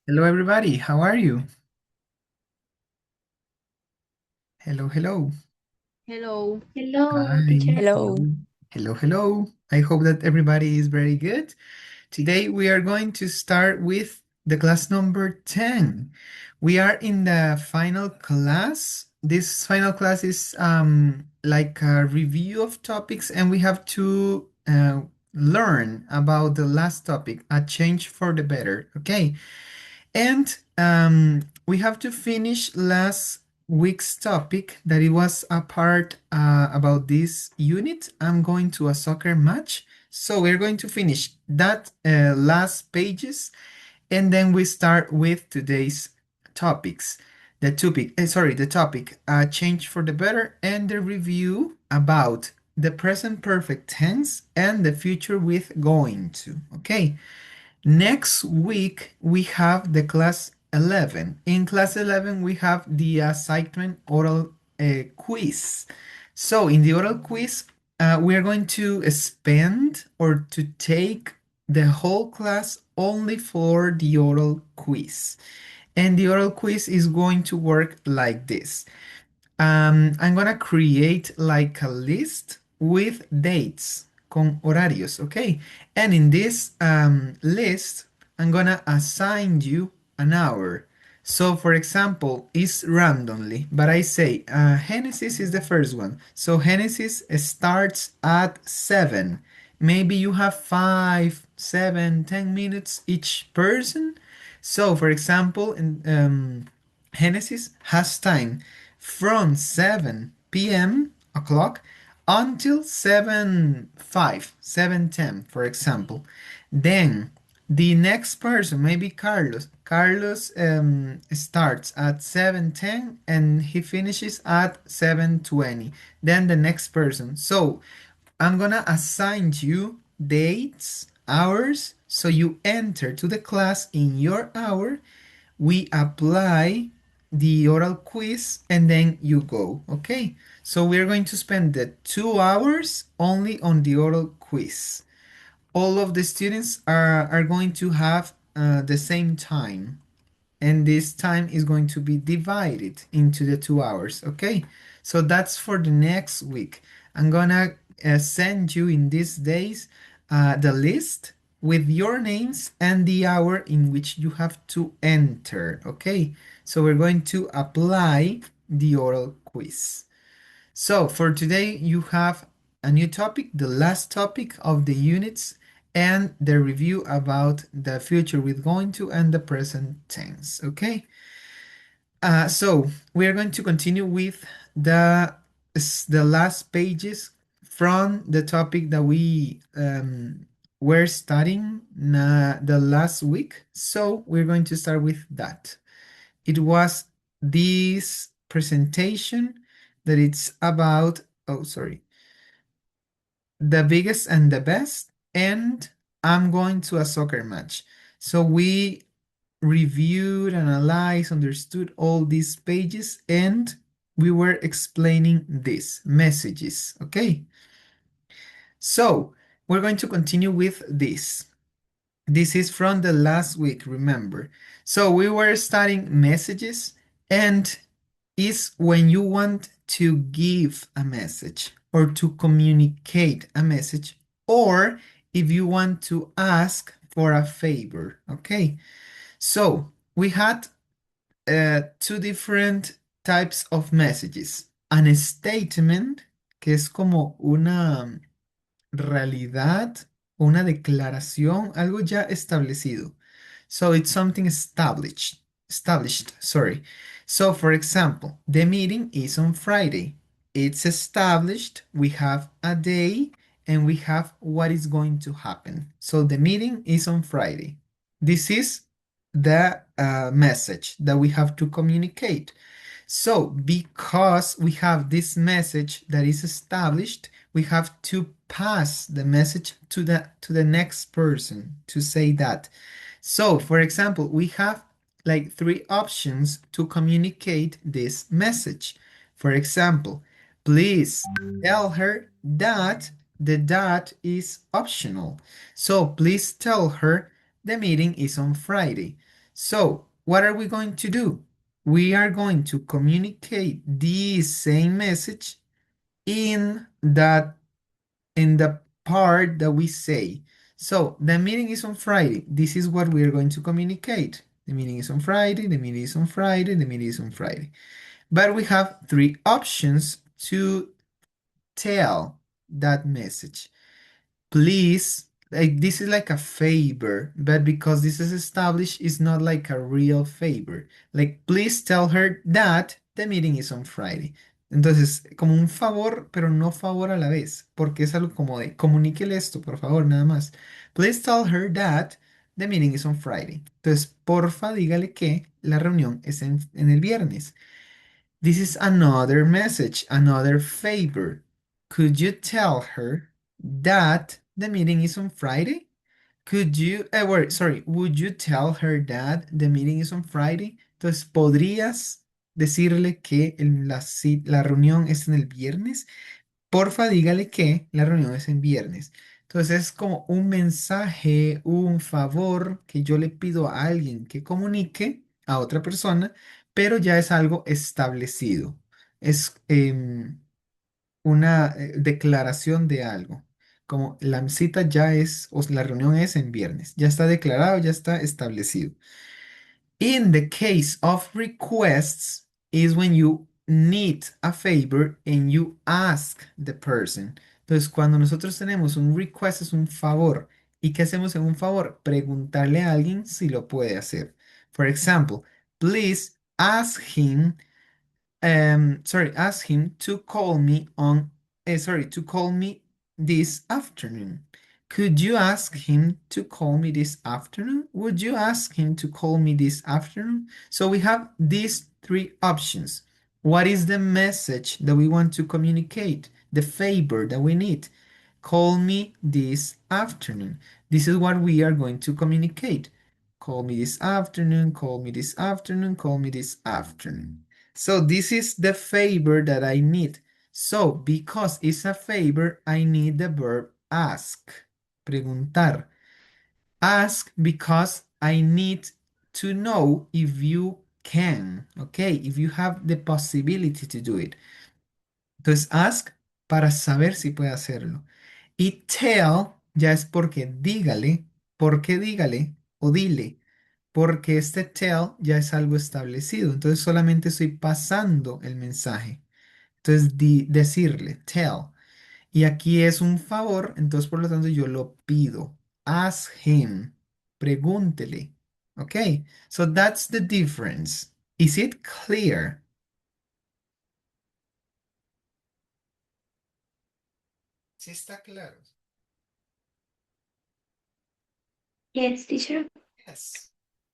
Hello, everybody. How are you? Hello, hello. Hello. Hello, Hi. teacher. Hello. Hello. Hello, hello. I hope that everybody is very good. Today we are going to start with the class number 10. We are in the final class. This final class is like a review of topics, and we have to learn about the last topic, a change for the better. Okay. And we have to finish last week's topic that it was a part about this unit. I'm going to a soccer match. So we're going to finish that last pages, and then we start with today's topics. The topic, change for the better, and the review about the present perfect tense and the future with going to. Okay. Next week, we have the class 11. In class 11, we have the assignment oral quiz. So, in the oral quiz, we are going to spend or to take the whole class only for the oral quiz. And the oral quiz is going to work like this. I'm gonna create like a list with dates, con horarios, okay? And in this list, I'm gonna assign you an hour. So, for example, it's randomly, but I say Genesis is the first one. So Genesis starts at 7. Maybe you have 5, 7, 10 minutes each person. So, for example, Genesis has time from 7 p.m. o'clock until 7:05, 7:10, for example. Then the next person, maybe Carlos. Carlos starts at 7:10 and he finishes at 7:20. Then the next person. So I'm gonna assign you dates, hours, so you enter to the class in your hour, we apply the oral quiz, and then you go. Okay, so we're going to spend the 2 hours only on the oral quiz. All of the students are going to have the same time, and this time is going to be divided into the 2 hours. Okay, so that's for the next week. I'm gonna send you in these days the list with your names and the hour in which you have to enter. Okay, so we're going to apply the oral quiz. So for today, you have a new topic, the last topic of the units, and the review about the future with going to and the present tense. Okay. So we are going to continue with the last pages from the topic that we were studying the last week. So we're going to start with that. It was this presentation that it's about, oh, sorry, the biggest and the best, and I'm going to a soccer match. So we reviewed, analyzed, understood all these pages, and we were explaining these messages. Okay, so we're going to continue with this. This is from the last week, remember. So we were studying messages, and is when you want to give a message or to communicate a message, or if you want to ask for a favor. Okay, so we had two different types of messages. An statement, que es como una realidad, una declaración, algo ya establecido. So it's something established, sorry. So for example, the meeting is on Friday. It's established, we have a day, and we have what is going to happen. So the meeting is on Friday. This is the message that we have to communicate. So, because we have this message that is established, we have to pass the message to the next person to say that. So, for example, we have like three options to communicate this message. For example, please tell her that the dot is optional. So, please tell her the meeting is on Friday. So, what are we going to do? We are going to communicate this same message in the part that we say. So, the meeting is on Friday. This is what we are going to communicate. The meeting is on Friday, the meeting is on Friday, the meeting is on Friday. But we have three options to tell that message. Please, like this is like a favor, but because this is established, it's not like a real favor. Like, please tell her that the meeting is on Friday. Entonces, como un favor, pero no favor a la vez, porque es algo como de comuníquele esto, por favor, nada más. Please tell her that the meeting is on Friday. Entonces, porfa, dígale que la reunión es en el viernes. This is another message, another favor. Could you tell her that the meeting is on Friday? Would you tell her that the meeting is on Friday? Entonces, ¿podrías decirle que la reunión es en el viernes? Porfa, dígale que la reunión es en viernes. Entonces, es como un mensaje, un favor que yo le pido a alguien que comunique a otra persona, pero ya es algo establecido. Es una declaración de algo. Como la cita ya es, o la reunión es en viernes. Ya está declarado, ya está establecido. In the case of requests is when you need a favor and you ask the person. Entonces, cuando nosotros tenemos un request es un favor. ¿Y qué hacemos en un favor? Preguntarle a alguien si lo puede hacer. For example, please ask him to call me to call me this afternoon. Could you ask him to call me this afternoon? Would you ask him to call me this afternoon? So we have these three options. What is the message that we want to communicate? The favor that we need. Call me this afternoon. This is what we are going to communicate. Call me this afternoon, call me this afternoon, call me this afternoon. So this is the favor that I need. So because it's a favor, I need the verb ask. Preguntar. Ask because I need to know if you can, okay? If you have the possibility to do it. Entonces ask para saber si puede hacerlo. Y tell ya es porque dígale, porque dígale o dile, porque este tell ya es algo establecido. Entonces solamente estoy pasando el mensaje. Entonces decirle, tell. Y aquí es un favor, entonces por lo tanto yo lo pido. Ask him. Pregúntele. Ok, so that's the difference. Is it clear? Sí está claro. Yes, teacher. Yes.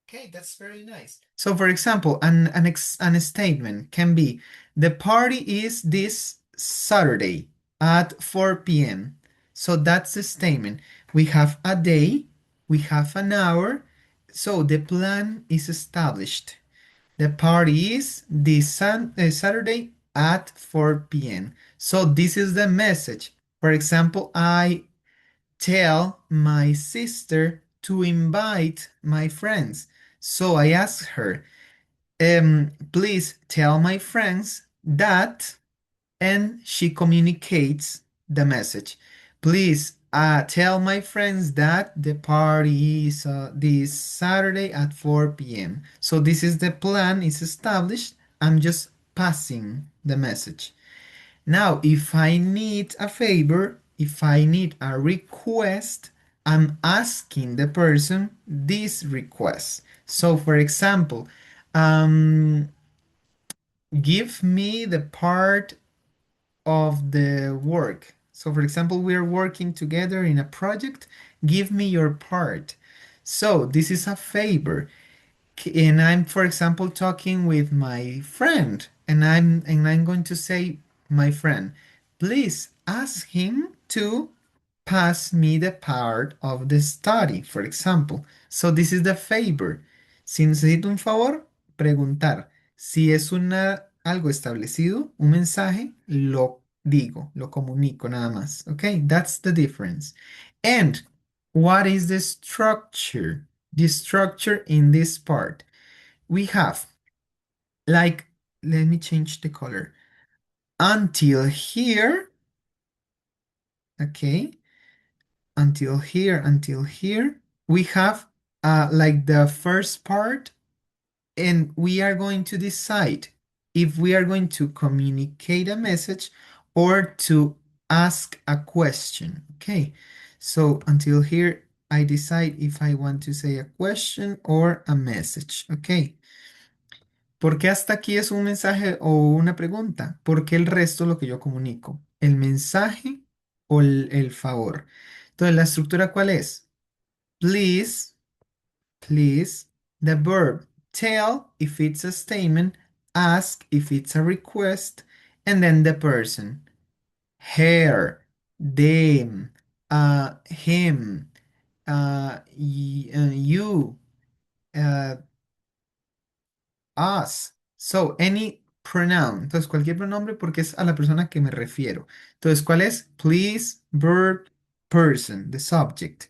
Okay, that's very nice. So, for example, an statement can be the party is this Saturday at 4 p.m. So that's the statement. We have a day, we have an hour, so the plan is established. The party is this Saturday at 4 p.m. So this is the message. For example, I tell my sister to invite my friends. So I ask her, please tell my friends that, and she communicates the message. Please tell my friends that the party is this Saturday at 4 p.m. So this is the plan, it's established. I'm just passing the message. Now, if I need a favor, if I need a request, I'm asking the person this request. So, for example, um, give me the part of the work. So, for example, we're working together in a project. Give me your part. So, this is a favor. And I'm, for example, talking with my friend, and I'm going to say, my friend, please ask him to pass me the part of the study, for example. So this is the favor. Si necesito un favor, preguntar. Si es algo establecido, un mensaje, lo digo, lo comunico nada más. Okay, that's the difference. And what is the structure? the structure in this part. We have, like, let me change the color. Until here, okay, until here, we have like the first part, and we are going to decide if we are going to communicate a message or to ask a question. Okay, so until here, I decide if I want to say a question or a message. Okay, ¿por qué hasta aquí es un mensaje o una pregunta? ¿Por qué el resto lo que yo comunico? ¿El mensaje o el favor? Entonces, ¿la estructura cuál es? Please. Please, the verb tell if it's a statement, ask if it's a request, and then the person. Her, them, him, you, uh, us. So, any pronoun. Entonces, cualquier pronombre porque es a la persona que me refiero. Entonces, ¿cuál es? Please, verb, person, the subject.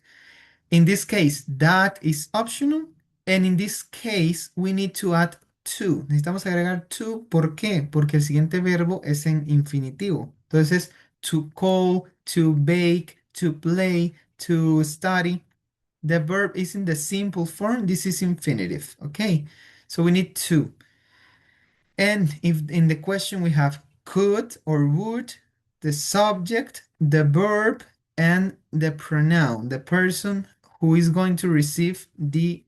In this case, that is optional. And in this case, we need to add to. Necesitamos agregar to. ¿Por qué? Porque el siguiente verbo es en infinitivo. Entonces, to call, to bake, to play, to study. The verb is in the simple form. This is infinitive. Okay. So we need to. And if in the question we have could or would, the subject, the verb, and the pronoun, the person who is going to receive the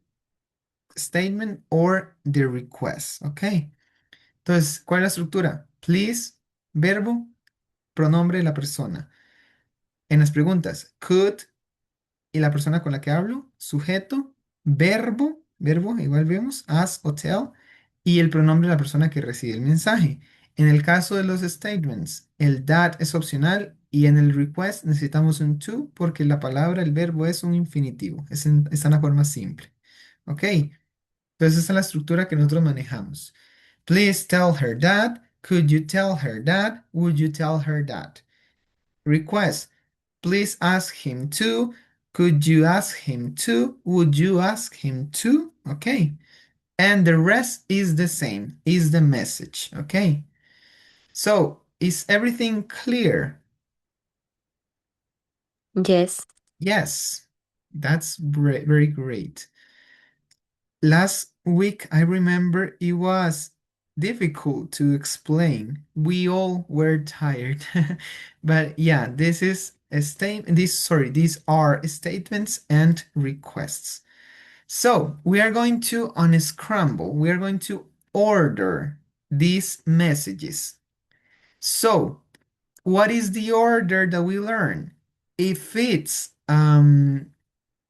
statement or the request. Ok. Entonces, ¿cuál es la estructura? Please, verbo, pronombre de la persona. En las preguntas, could y la persona con la que hablo, sujeto, verbo, igual vemos, as o tell, y el pronombre de la persona que recibe el mensaje. En el caso de los statements, el that es opcional y en el request necesitamos un to porque la palabra, el verbo es un infinitivo, está en la forma simple. ¿Ok? Entonces esa es la estructura que nosotros manejamos. Please tell her that. Could you tell her that? Would you tell her that? Request. Please ask him to. Could you ask him to? Would you ask him to? Okay. And the rest is the same, is the message. Okay. So, is everything clear? Yes. Yes. That's very great. Last week, I remember it was difficult to explain. We all were tired. But yeah, this is a statement. These are statements and requests. So we are going to unscramble. We are going to order these messages. So what is the order that we learn? If it's a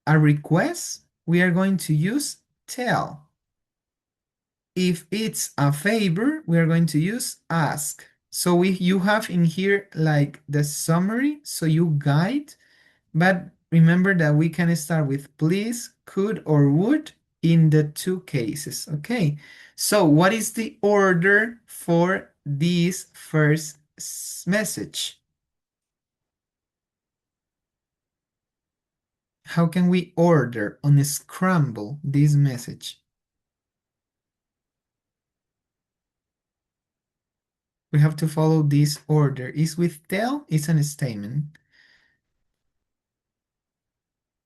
request, we are going to use tell. If it's a favor, we are going to use ask. So you have in here like the summary, so you guide, but remember that we can start with please, could, or would in the two cases. Okay, so what is the order for this first message? How can we order on scramble this message? We have to follow this order. Is with tell, it's an statement.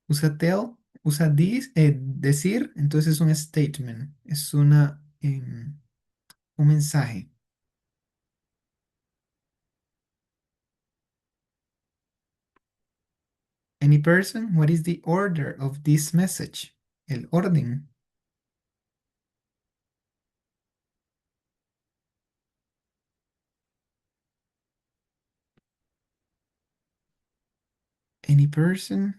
Usa tell, usa this, decir, entonces es un statement, es un mensaje. Any person, what is the order of this message? El orden. Any person?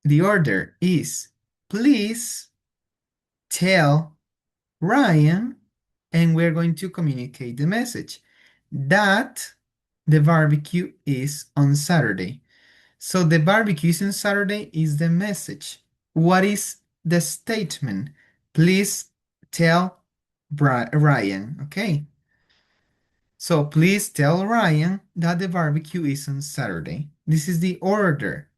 The order is please tell Ryan, and we're going to communicate the message that the barbecue is on Saturday. So the barbecue is on Saturday is the message. What is the statement? Please tell Ryan. Okay. So please tell Ryan that the barbecue is on Saturday. This is the order.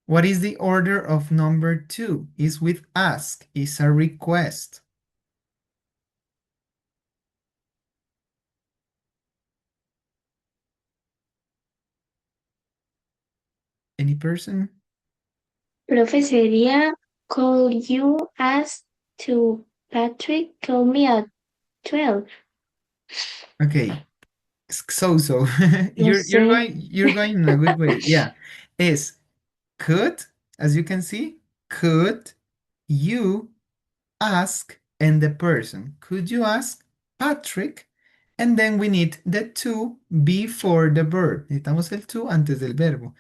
What is the order of number two? Is with ask, is a request. Any person? Profe, sería call you ask to Patrick call me at 12. Okay, so No you're sé. going in a good way. Yeah, is could, as you can see, could you ask and the person. Could you ask Patrick? And then we need the to before the verb. Necesitamos el to antes del verbo.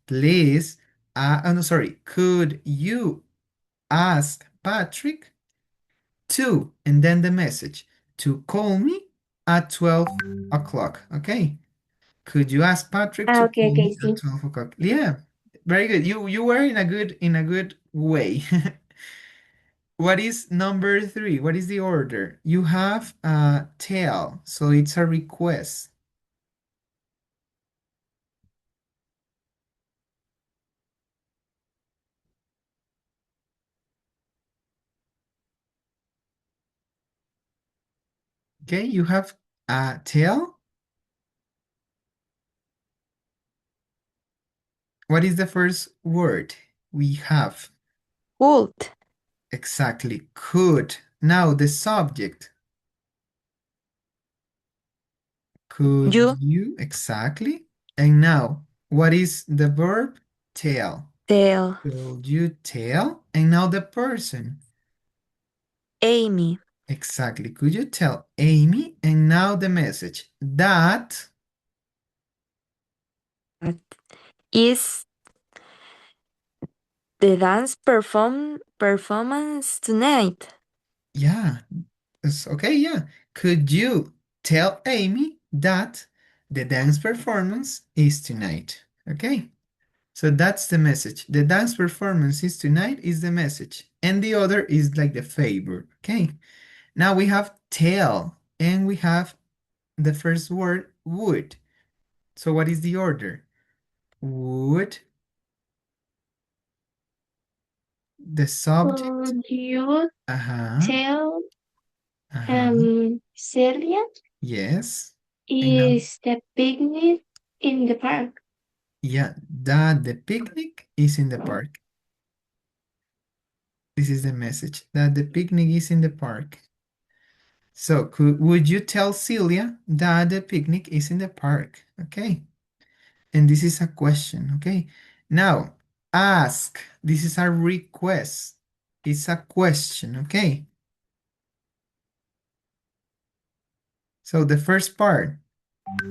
Please, no, sorry. Could you ask Patrick to, and then the message, to call me at 12 o'clock. Okay. Could you ask Patrick Ah, to ok, call ok, me at sí. 12 o'clock? Yeah. Very good. You were in a good way. What is number three? What is the order? You have a tell, so it's a request. Okay, you have a tell. What is the first word? We have Would exactly could. Now the subject. Could you you exactly? And now, what is the verb? Tell. tell Could you tell? And now the person. Amy Exactly. Could you tell Amy? And now the message. That, that is the dance performance tonight? yeah, it's okay, yeah. Could you tell Amy that the dance performance is tonight? Okay. So that's the message. The dance performance is tonight is the message. And the other is like the favor. Okay. Now we have tell and we have the first word would. So what is the order? Would the subject? Could you Uh-huh. tell Uh-huh. Celia Yes. And now, is the picnic in the park? yeah, that the picnic is in the park. This is the message that the picnic is in the park. So would you tell Celia that the picnic is in the park? Okay. And this is a question. Okay. Now, ask. This is a request. It's a question. Okay. So the first part,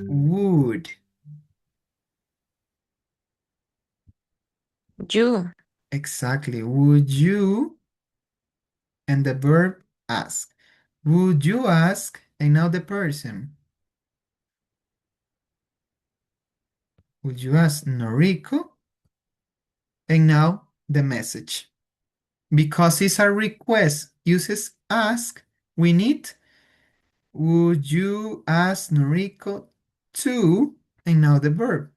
would. You Exactly. Would you? And the verb ask. Would you ask? And now the person. Would you ask Noriko? And now the message. Because it's a request, uses ask, we need would you ask Noriko to, and now the verb,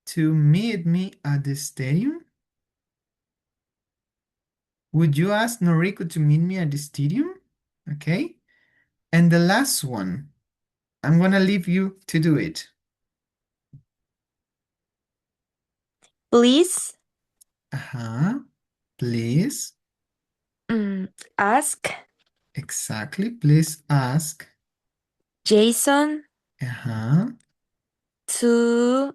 to meet me at the stadium? Would you ask Noriko to meet me at the stadium? Okay. And the last one, I'm gonna leave you to do it. please Uh-huh. Please. ask Exactly. Please ask. Jason Uh-huh. to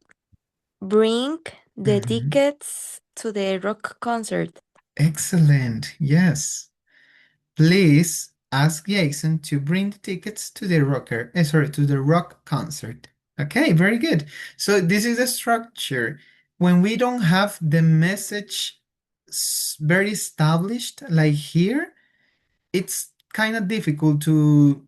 bring the Mhm. tickets to the rock concert. Excellent. Yes. Please ask Jason to bring the tickets to the to the rock concert. Okay, very good. So this is the structure. When we don't have the message very established, like here, it's kind of difficult to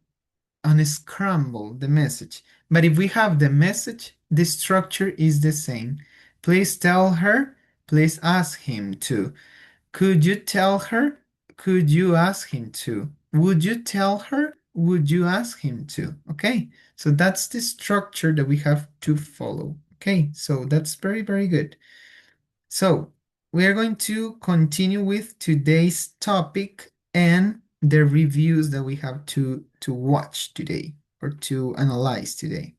unscramble the message. But if we have the message, the structure is the same. Please tell her, please ask him to. Could you tell her? Could you ask him to? Would you tell her? would you ask him to? Okay, so that's the structure that we have to follow. Okay, so that's very, very good. So we are going to continue with today's topic and the reviews that we have to watch today or to analyze today.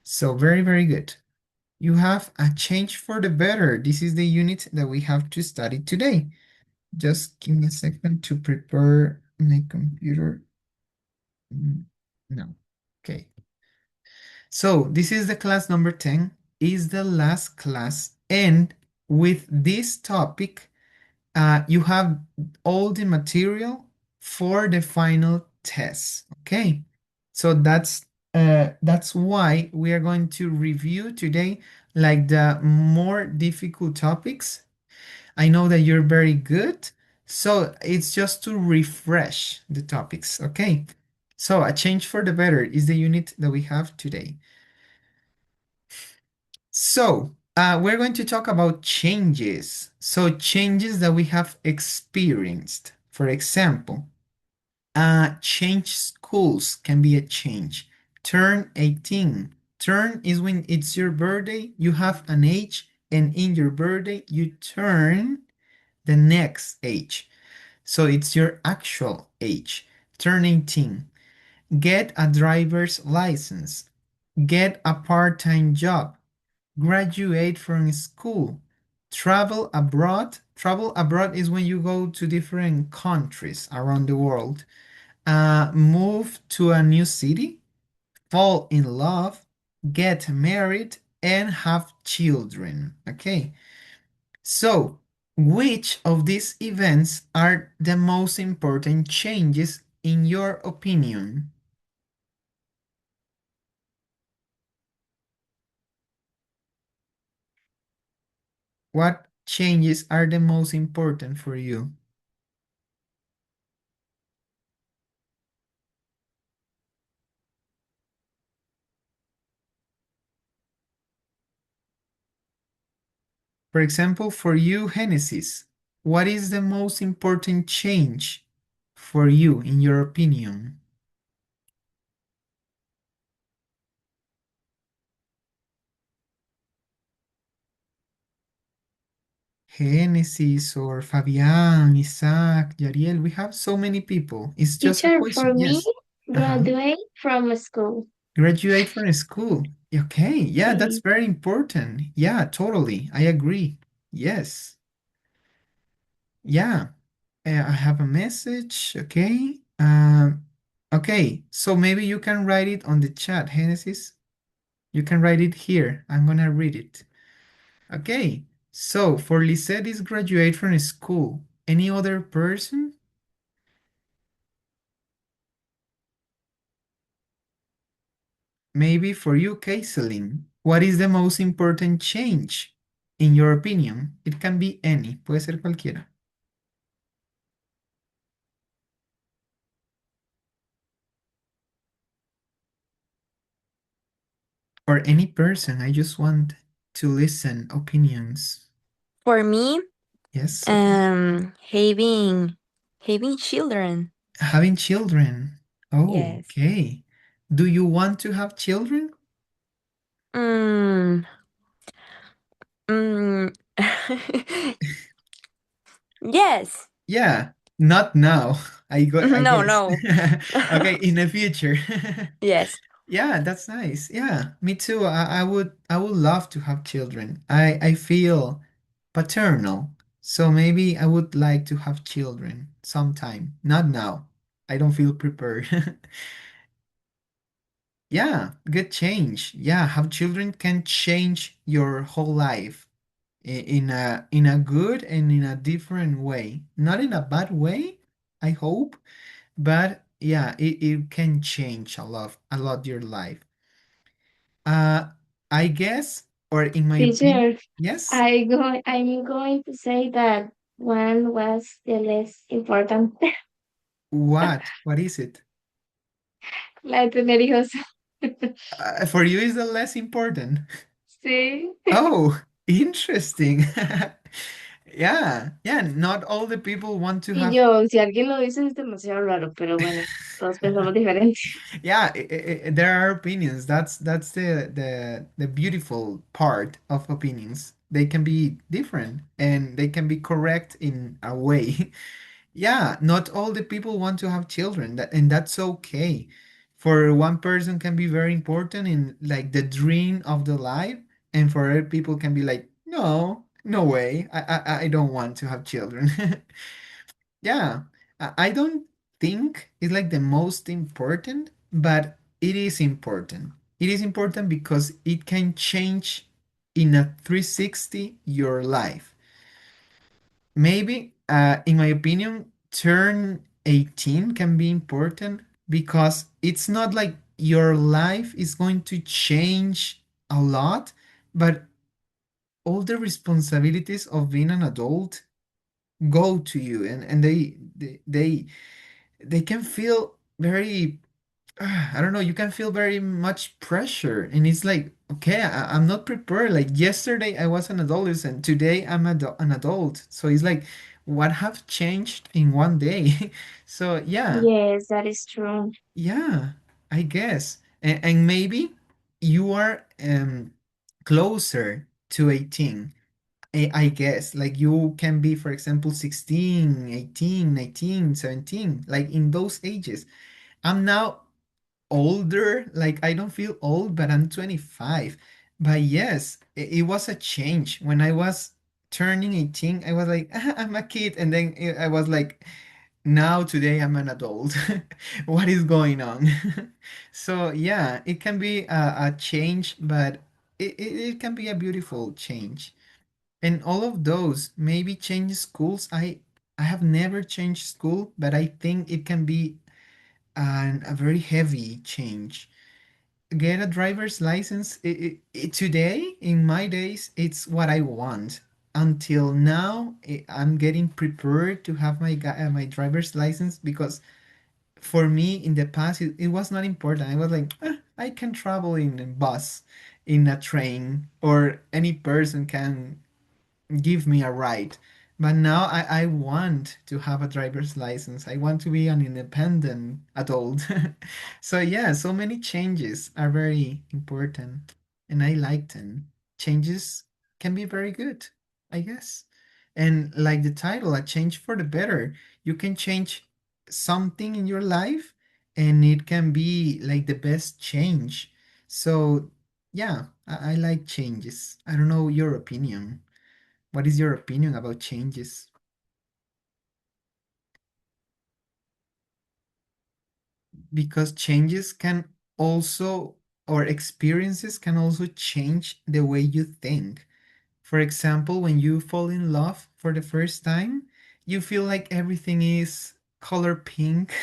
So very, very good. You have a change for the better. This is the unit that we have to study today. Just give me a second to prepare my computer. No. Okay. So this is the class number 10, is the last class. And with this topic, you have all the material for the final test. Okay. So that's why we are going to review today like the more difficult topics. I know that you're very good, so it's just to refresh the topics, okay? So a change for the better is the unit that we have today. So we're going to talk about changes. So changes that we have experienced. For example, change schools can be a change. Turn 18. Turn is when it's your birthday, you have an age, and in your birthday, you turn the next age. So it's your actual age. Turn 18. Get a driver's license. Get a part-time job. Graduate from school. Travel abroad. Travel abroad is when you go to different countries around the world. Move to a new city. Fall in love. Get married and have children. Okay. So, which of these events are the most important changes in your opinion? What changes are the most important for you? For example, for you, Genesis, what is the most important change for you in your opinion? Genesis or Fabian, Isaac, Yariel, we have so many people. It's just a Teacher, question. for me, Yes. Uh-huh. graduate from school. Graduate from school. Okay, yeah, that's Sí. very important. Yeah, totally. I agree. Yes. Yeah. I have a message. Okay. Okay, so maybe you can write it on the chat, Genesis. You can write it here. I'm gonna read it. Okay. So for Lisette is graduate from school. Any other person? Maybe for you, Kaiselin, what is the most important change in your opinion? It can be any, puede ser cualquiera. Or any person. I just want to listen opinions. For me, Yes, okay. having children. Having children. Oh, Yes. okay. Do you want to have children? Mm, mm, yes. Yeah, not now. I No, guess. no. Okay, in the future. Yes. Yeah, that's nice. Yeah, me too. I would love to have children. I feel paternal. So maybe I would like to have children sometime. Not now. I don't feel prepared. Yeah, good change. Yeah, have children can change your whole life in a good and in a different way. Not in a bad way, I hope, but yeah, it can change a lot your life. Uh, I guess, or in my opinion, Teacher, yes. I'm going to say that one was the less important. What? What is it? La de tener hijos. For you is the less important. Sí. Oh, interesting. Yeah, yeah, not all the people want to Y have. yo, si alguien lo dice es demasiado raro, pero bueno, todos pensamos diferente. Yeah, there are opinions. That's the beautiful part of opinions. They can be different and they can be correct in a way. Yeah, not all the people want to have children, and that's okay. For one person can be very important in like the dream of the life, and for other people can be like, no, no way, I don't want to have children. Yeah, I don't think it's like the most important, but it is important. It is important because it can change in a 360 your life. Maybe, in my opinion, turn 18 can be important because it's not like your life is going to change a lot, but all the responsibilities of being an adult go to you, and they can feel very, I don't know, you can feel very much pressure. And it's like, okay, I'm not prepared. Like yesterday, I was an adolescent. Today, an adult. So it's like, what have changed in one day? So, yeah, Yes, that is true. yeah, I guess. And maybe you are closer to 18. I guess. Like you can be, for example, 16, 18, 19, 17, like in those ages. I'm now older. Like I don't feel old, but I'm 25. But yes, it was a change. When I was turning 18, I was like, I'm a kid. And then I was like, now today I'm an adult. What is going on? So yeah, it can be a change, but it can be a beautiful change. And all of those, maybe change schools. I have never changed school, but I think it can be a very heavy change. Get a driver's license. Today, in my days, it's what I want. Until now, I'm getting prepared to have my driver's license because for me in the past it was not important. I was like, I can travel in a bus, in a train, or any person can give me a ride. But now I want to have a driver's license. I want to be an independent adult. So yeah, so many changes are very important and I like them. Changes can be very good, I guess. And like the title, a change for the better. You can change something in your life and it can be like the best change. So yeah, I like changes. I don't know your opinion. What is your opinion about changes? Because changes can also, or experiences can also change the way you think. For example, when you fall in love for the first time, you feel like everything is color pink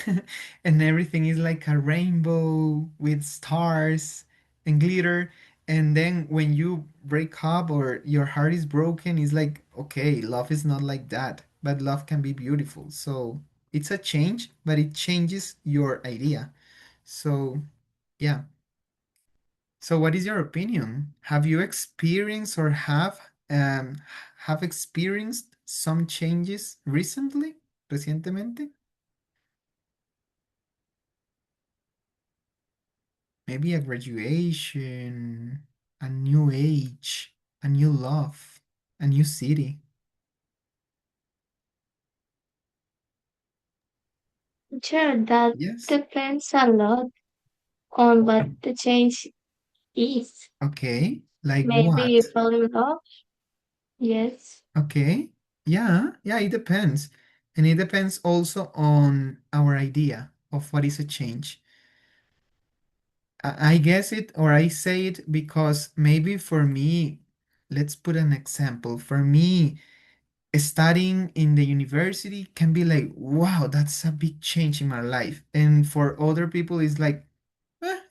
and everything is like a rainbow with stars and glitter. And then when you break up or your heart is broken, it's like, okay, love is not like that, but love can be beautiful. So it's a change, but it changes your idea. So, yeah. So what is your opinion? Have you experienced or have experienced some changes recently? Recientemente? Maybe a graduation, a new age, a new love, a new city. Sure, that Yes. depends a lot on what the change is. Okay. Like Maybe what? you fall in love. Yes. Okay. Yeah, yeah, it depends. And it depends also on our idea of what is a change. I guess it, or I say it because maybe for me, let's put an example. For me, studying in the university can be like, wow, that's a big change in my life. And for other people, it's like,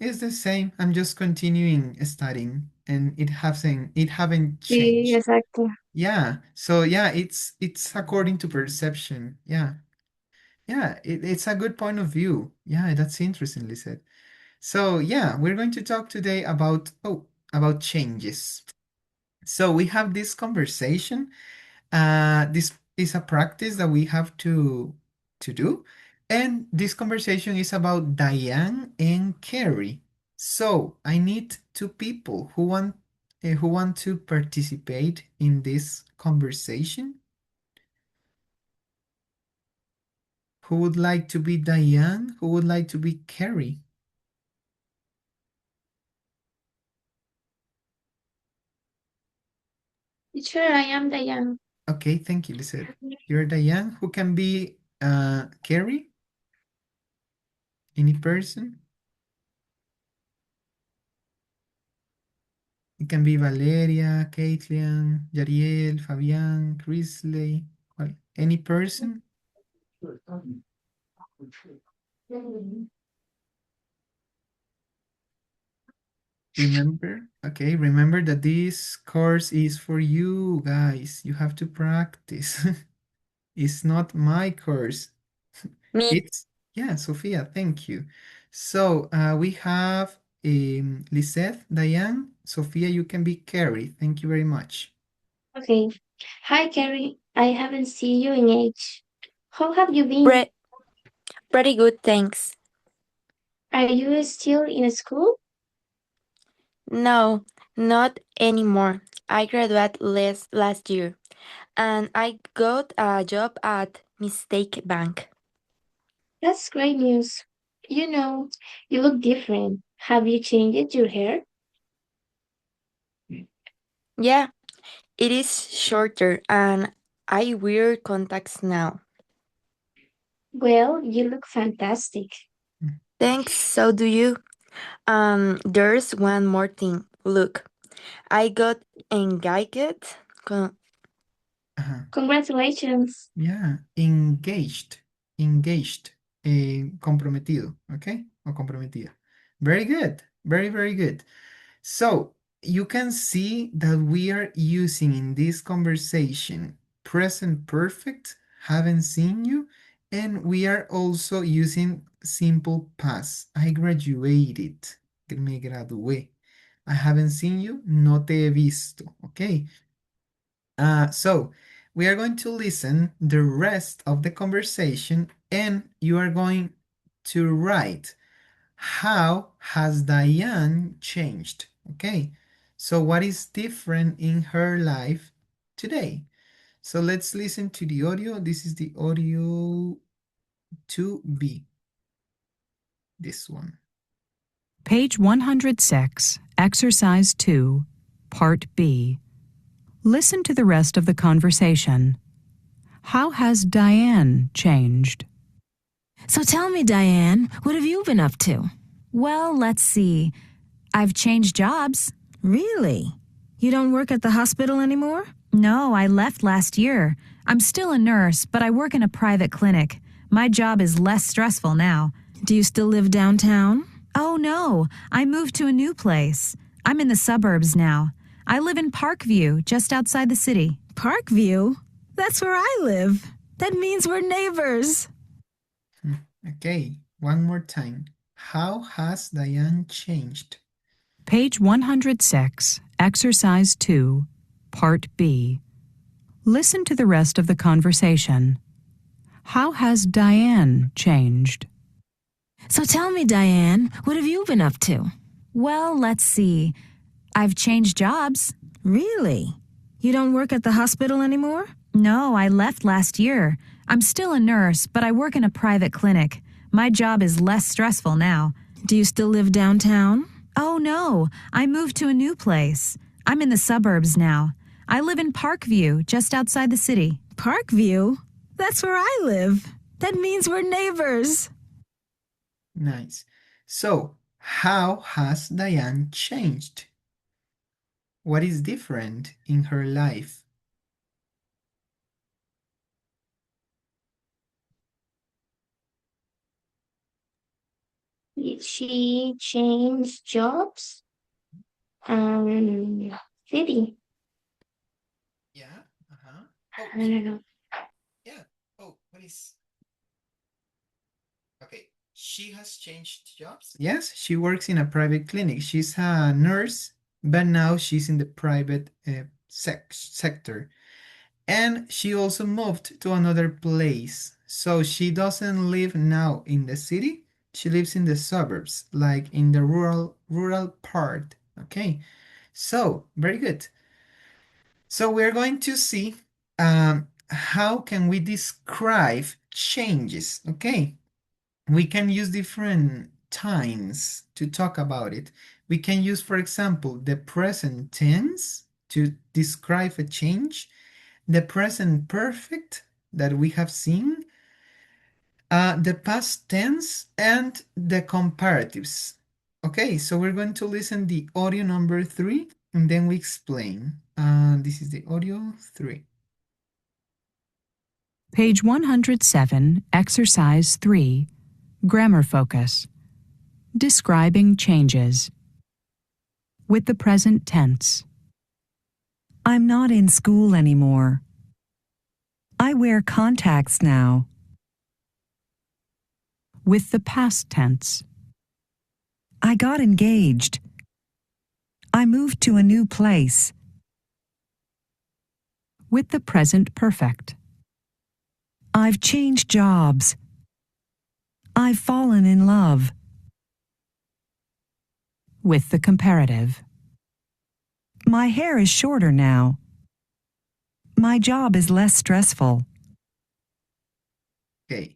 it's the same. I'm just continuing studying, and it haven't Sí, changed. exacto. Yeah. So yeah, it's according to perception. Yeah. Yeah. It's a good point of view. Yeah, that's interestingly said. So yeah, we're going to talk today about changes. So we have this conversation This is a practice that we have to do, and this conversation is about Diane and Carrie. So I need two people who want to participate in this conversation. Who would like to be Diane? Who would like to be Carrie? Teacher, I am Diane. Okay, thank you, Lisette. You're Diane. Who can be Carrie? Any person? It can be Valeria, Caitlin, Yariel, Fabian, Chrisley. Well, any person? Remember, okay, remember that this course is for you guys. You have to practice. It's not my course. Me. It's, yeah, Sophia, thank you. So we have Lisette, Diane, Sophia, you can be Carrie. Thank you very much. Okay. Hi, Carrie. I haven't seen you in age. How have you been? Pre- Pretty good, thanks. Are you still in school? No, not anymore. I graduated last year, and I got a job at Mistake Bank. That's great news. You know, you look different. Have you changed your hair? Yeah, it is shorter, and I wear contacts now. Well, you look fantastic. Mm, Thanks, so do you. There's one more thing. Look, I got engaged. Con- uh-huh. Congratulations. Yeah, engaged, comprometido, okay? O comprometida. Very good, very, very good. So you can see that we are using in this conversation present perfect, haven't seen you, and we are also using simple past. I graduated, me gradué. I haven't seen you, no te he visto, okay? So we are going to listen the rest of the conversation and you are going to write how has Diane changed? Okay, so what is different in her life today? So let's listen to the audio. This is the audio 2B, this one. Page 106, Exercise 2, Part B. Listen to the rest of the conversation. How has Diane changed? So tell me, Diane, what have you been up to? Well, let's see. I've changed jobs. Really? You don't work at the hospital anymore? No, I left last year. I'm still a nurse, but I work in a private clinic. My job is less stressful now. Do you still live downtown? Oh no, I moved to a new place. I'm in the suburbs now. I live in Parkview, just outside the city. Parkview? That's where I live. That means we're neighbors. Okay, one more time. How has Diane changed? Page 106, Exercise 2, Part B. Listen to the rest of the conversation. How has Diane changed? So tell me, Diane, what have you been up to? Well, let's see. I've changed jobs. Really? You don't work at the hospital anymore? No, I left last year. I'm still a nurse, but I work in a private clinic. My job is less stressful now. Do you still live downtown? Oh no, I moved to a new place. I'm in the suburbs now. I live in Parkview, just outside the city. Parkview? That's where I live. That means we're neighbors. Nice. So, how has Diane changed? What is different in her life? Did she change jobs? City. Yeah. Uh-huh. I don't know. Yeah. Oh, what is? Okay. She has changed jobs. Yes, she works in a private clinic. She's a nurse, but now she's in the private sector. And she also moved to another place. So she doesn't live now in the city. She lives in the suburbs, like in the rural part. Okay. So, very good. So we're going to see how can we describe changes. Okay. We can use different times to talk about it. We can use, for example, the present tense to describe a change, the present perfect that we have seen, the past tense, and the comparatives. Okay, so we're going to listen the audio number 3 and then we explain. This is the audio 3. Page 107, Exercise 3, Grammar Focus. Describing changes. With the present tense. I'm not in school anymore. I wear contacts now. With the past tense. I got engaged. I moved to a new place. With the present perfect. I've changed jobs. I've fallen in love. With the comparative. My hair is shorter now. My job is less stressful. Okay,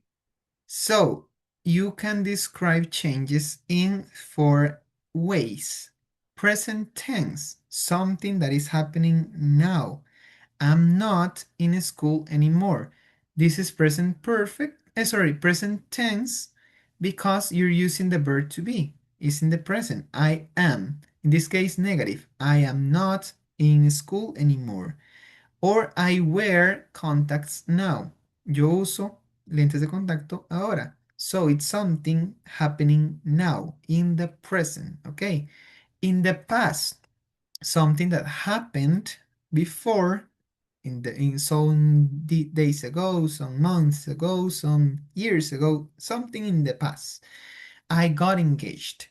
so you can describe changes in 4 ways. Present tense, something that is happening now. I'm not in school anymore. This is present perfect, present tense because you're using the verb to be. It's in the present. I am. In this case, negative. I am not in school anymore. Or I wear contacts now. Yo uso lentes de contacto ahora. So it's something happening now in the present. Okay. In the past, something that happened before in some days ago, some months ago, some years ago, something in the past. I got engaged.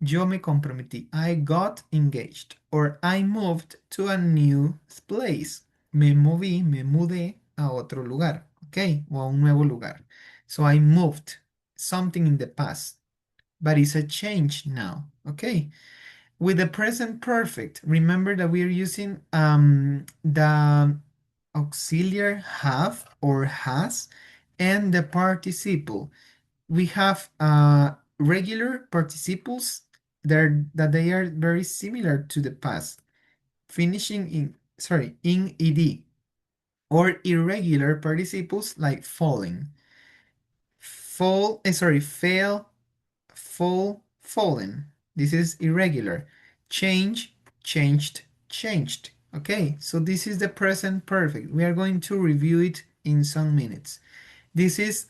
Yo me comprometí. I got engaged. Or I moved to a new place. Me moví, me mudé a otro lugar. Okay, o a un nuevo lugar. So I moved. Something in the past. But it's a change now. Okay. With the present perfect, remember that we are using the auxiliary have or has and the participle. We have regular participles that they are very similar to the past, finishing in ed, or irregular participles like falling. Fail, fall, fallen. This is irregular. Change, changed, changed. Okay, so this is the present perfect. We are going to review it in some minutes. This is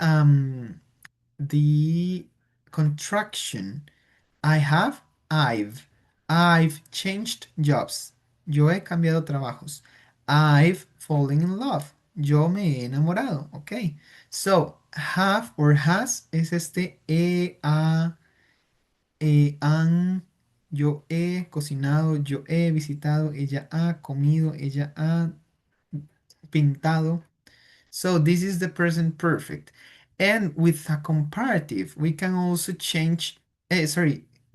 the contraction. I have, I've. I've changed jobs. Yo he cambiado trabajos. I've fallen in love. Yo me he enamorado. Okay. So, have or has es este han, yo he cocinado, yo he visitado, ella ha comido, ella ha pintado. So this is the present perfect. And with a comparative, we can also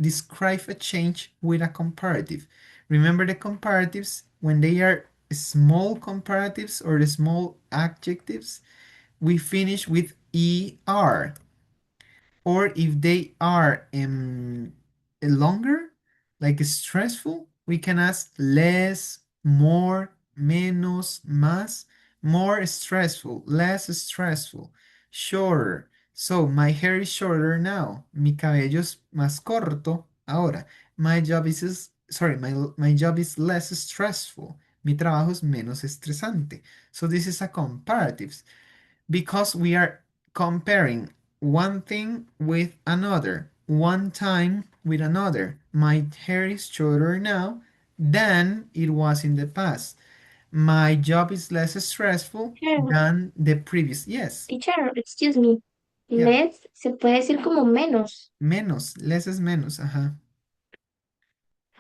describe a change with a comparative. Remember the comparatives, when they are small comparatives or the small adjectives, we finish with er. Or if they are longer, like stressful, we can ask less, more, menos, más, more stressful, less stressful, shorter. So my hair is shorter now. Mi cabello es más corto ahora. My job is, my job is less stressful. Mi trabajo es menos estresante. So this is a comparative because we are comparing one thing with another, one time with another. My hair is shorter now than it was in the past. My job is less stressful Teacher, than the previous. Yes, teacher, excuse me. yeah. Less se puede decir como menos. Menos, less es menos. Ajá.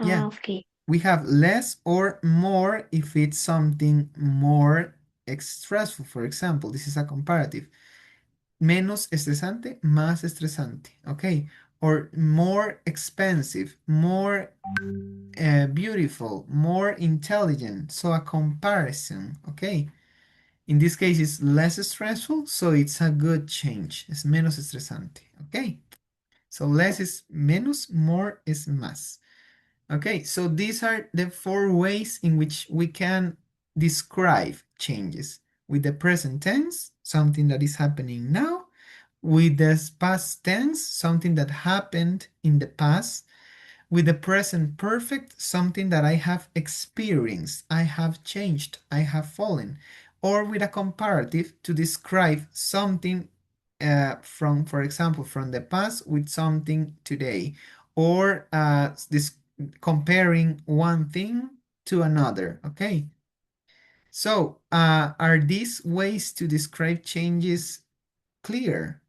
Yeah. Ah, ok. We have less or more if it's something more stressful, for example. This is a comparative. Menos estresante, más estresante. Okay. Or more expensive, more beautiful, more intelligent. So a comparison. Okay. In this case, it's less stressful, so it's a good change. Es menos estresante. Okay. So less is menos, more is más. Okay, so these are the four ways in which we can describe changes. With the present tense, something that is happening now. With the past tense, something that happened in the past. With the present perfect, something that I have experienced, I have changed, I have fallen. Or with a comparative to describe something from, for example, from the past with something today. Or this comparing one thing to another, okay? So, are these ways to describe changes clear?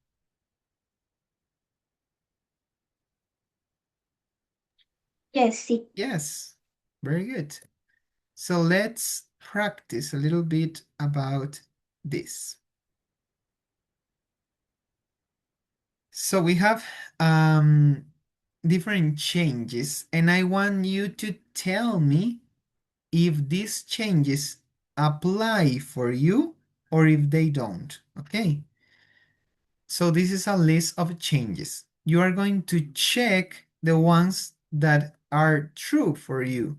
Yes, sí. Yes, very good. So let's practice a little bit about this. So we have different changes, and I want you to tell me if these changes apply for you or if they don't. Okay. So this is a list of changes. You are going to check the ones that are true for you,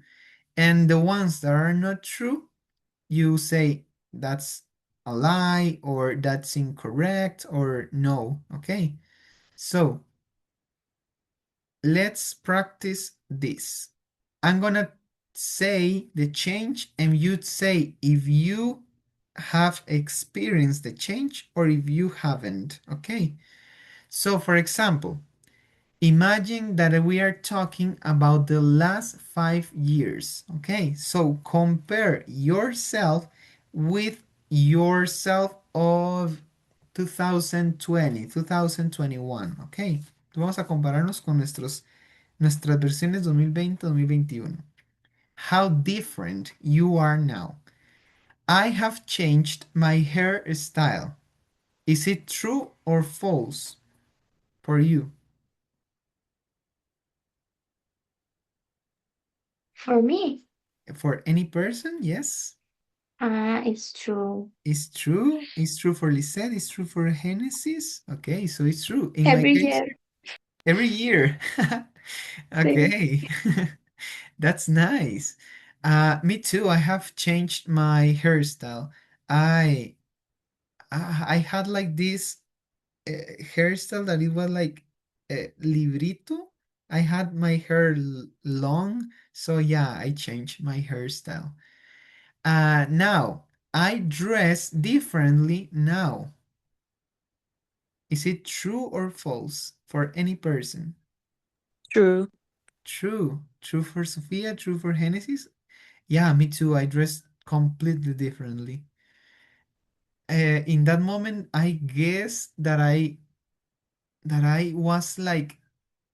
and the ones that are not true, you say that's a lie or that's incorrect or no. Okay. So let's practice this. I'm gonna say the change and you'd say if you have experienced the change or if you haven't. Okay. So for example, imagine that we are talking about the last 5 years. Okay, so compare yourself with yourself of 2020, 2021. Ok, vamos a compararnos con nuestras versiones 2020, 2021. How different you are now. I have changed my hairstyle. Is it true or false for you? For me, For any person, yes. it's true. It's true. It's true for Lisette. It's true for Genesis. Okay, so it's true. In my Every case, year. every year. Sí. Okay, that's nice. Me too. I have changed my hairstyle. I I had like this hairstyle that it was like librito. I had my hair long, so yeah, I changed my hairstyle. Now I dress differently now. Is it true or false for any person? True. True. True for Sophia, true for Genesis? Yeah, me too. I dressed completely differently. In that moment, I guess that I was like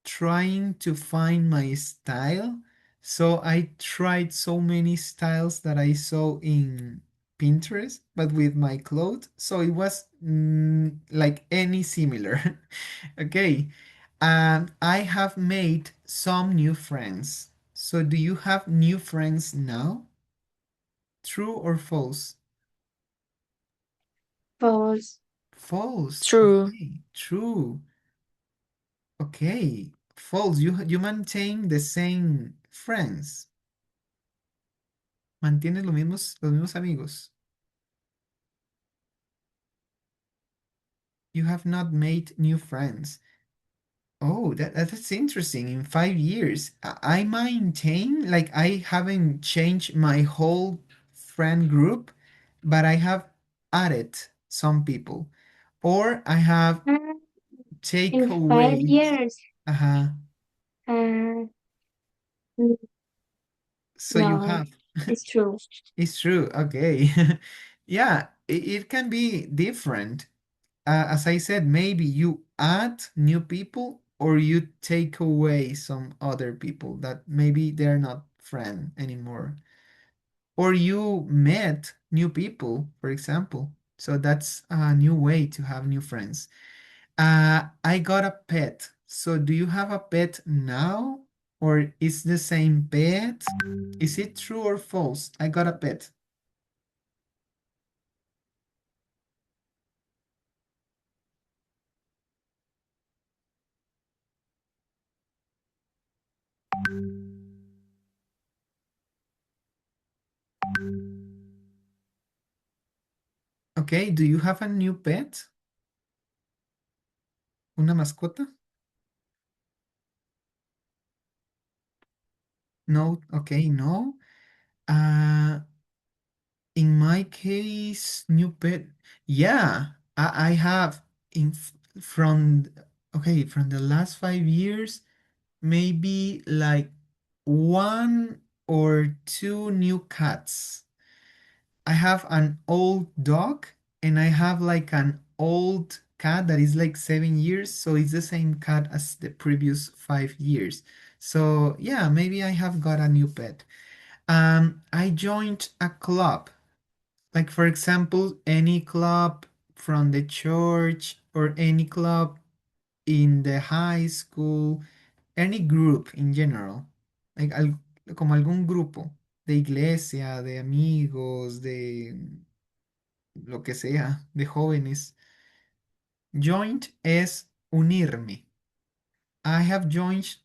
trying to find my style. So I tried so many styles that I saw in Pinterest, but with my clothes. So it was like any similar. Okay. And I have made some new friends. So do you have new friends now? True or false? False. False. True. Okay. True. Okay. False. You maintain the same friends. Mantienes los mismos amigos. You have not made new friends. Oh, that's interesting. In 5 years, I maintain like I haven't changed my whole friend group, but I have added some people, or I have Ah, in five takeaways. years. Uh-huh. Uh, n- So you no, have. it's true. It's true. Okay. Yeah, it can be different. As I said, maybe you add new people or you take away some other people that maybe they're not friend anymore. or you met new people, for example. So that's a new way to have new friends. I got a pet. So do you have a pet now? Or is the same pet? Is it true or false? I got a pet. Okay, do you have a new pet? ¿Una mascota? No, okay, no. Uh, in my case, new pet. Yeah, I have from okay, from the last 5 years, maybe like one or two new cats. I have an old dog and I have like an old cat that is like 7 years. So it's the same cat as the previous 5 years. So yeah, maybe I have got a new pet. I joined a club. Like for example, any club from the church or any club in the high school, any group in general. Like como algún grupo de iglesia, de amigos, de lo que sea, de jóvenes. Joined es unirme. I have joined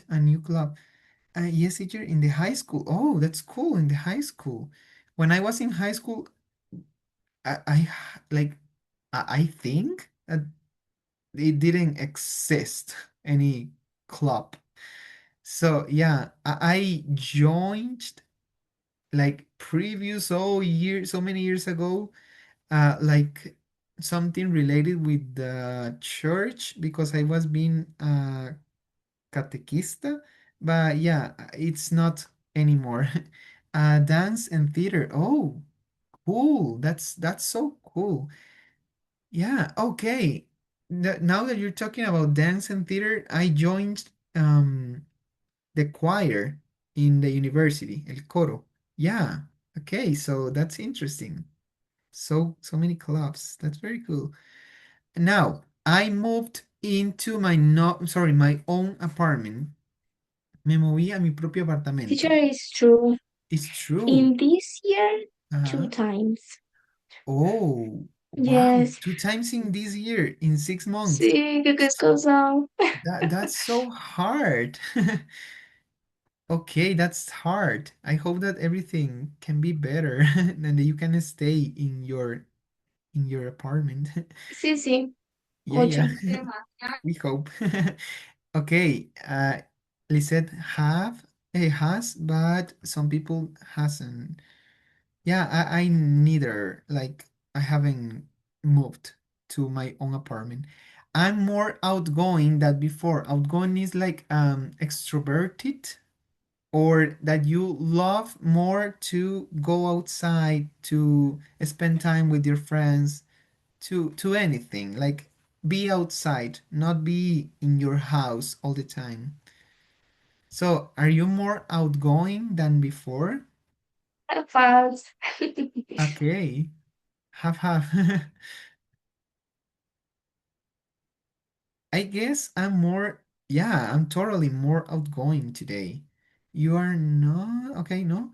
a new club. Yes, teacher, in the high school. Oh, that's cool. In the high school. When I was in high school, like I think it didn't exist any club. So yeah, I joined like previous so many years ago, like something related with the church because I was being a catechista, but yeah, it's not anymore. Dance and theater. Oh, cool. That's so cool. Yeah, okay. Now that you're talking about dance and theater, I joined the choir in the university, el coro. Yeah. Okay, so that's interesting. So many clubs. That's very cool. Now, I moved into my no, sorry, my own apartment. Me moví a mi propio Teacher apartamento. is true. It's true. In this year, two Uh-huh. times. Oh, wow. Yes. 2 times in this year, in 6 months. Sí, qué cosa. That's so hard. Okay, that's hard. I hope that everything can be better and that you can stay in your apartment. Sí, sí. Yeah, yeah. 8. We hope. Okay, Lisette has, but some people hasn't. Yeah, I neither. Like I haven't moved to my own apartment. I'm more outgoing than before. Outgoing is like extroverted, or that you love more to go outside to spend time with your friends, to anything, like be outside, not be in your house all the time. So are you more outgoing than before? False. Okay, have I guess I'm more, yeah, I'm totally more outgoing today. You are not? Okay, no.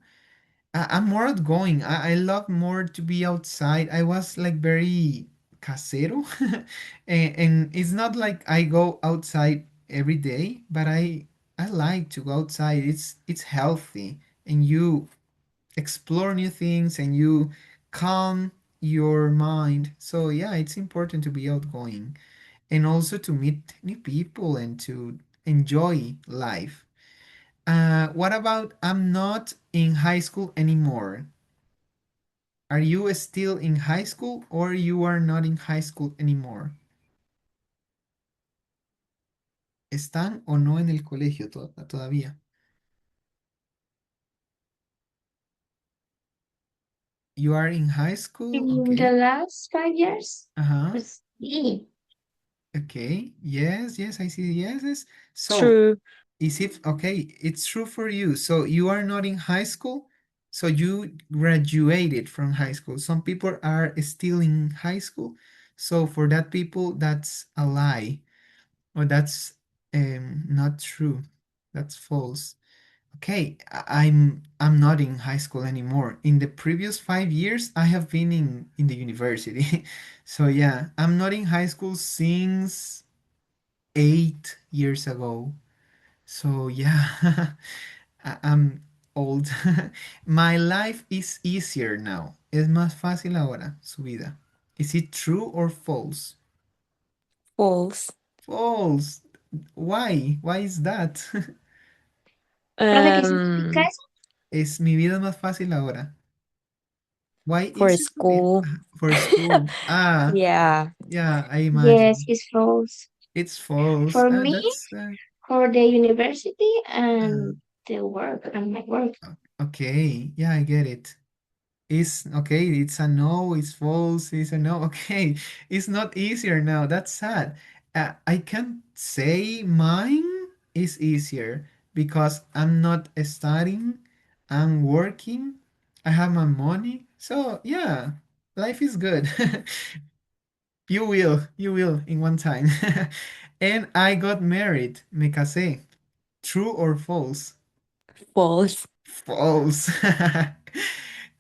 I'm more outgoing. I love more to be outside. I was like very casero. And it's not like I go outside every day, but I like to go outside. It's healthy and you explore new things and you calm your mind. So yeah, it's important to be outgoing and also to meet new people and to enjoy life. What about I'm not in high school anymore? Are you still in high school or you are not in high school anymore? ¿Están o no en el colegio todavía? You are in high school, In the okay. last 5 years? Uh-huh. Pues sí. Okay. Yes, yes, I see yeses. So True. is it okay? It's true for you. So you are not in high school So you graduated from high school. Some people are still in high school. So for that people, that's a lie, or that's not true. That's false. Okay, I'm not in high school anymore. In the previous 5 years, I have been in the university. So yeah, I'm not in high school since 8 years ago. So yeah, I'm old. My life is easier now. Es más fácil ahora, su vida. Is it true or false? False. False. Why? Why is that? Profe, ¿qué significa Um, eso? Es mi vida más fácil ahora. Why for is it su vida? school. For school. Ah, Yeah. yeah, I Yes, imagine. it's false. It's false. For me, That's for the university uh, and the work and my work. okay. Yeah, I get it. It's okay, it's a no, it's false, it's a no. Okay, it's not easier now. That's sad. I can say mine is easier because I'm not studying, I'm working, I have my money. So, yeah, life is good. You will in one time. And I got married, me casé. True or false? False. False.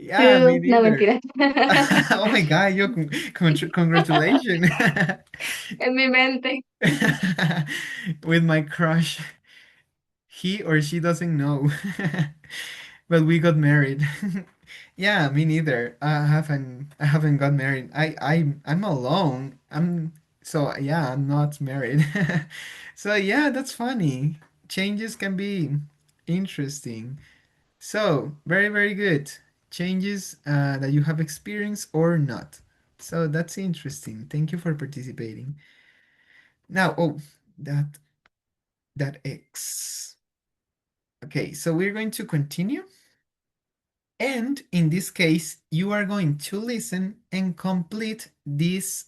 Yeah, me True. No, neither. mentira. Oh my God, yo, congratulations. En mi mente. With my crush. He or she doesn't know. But we got married. Yeah, me neither. I haven't got married. I'm alone. So yeah, I'm not married. So yeah, that's funny. Changes can be interesting. So, very, very good. Changes that you have experienced or not. So that's interesting. Thank you for participating. Now, oh, that that X. Okay, so we're going to continue. And in this case, you are going to listen and complete this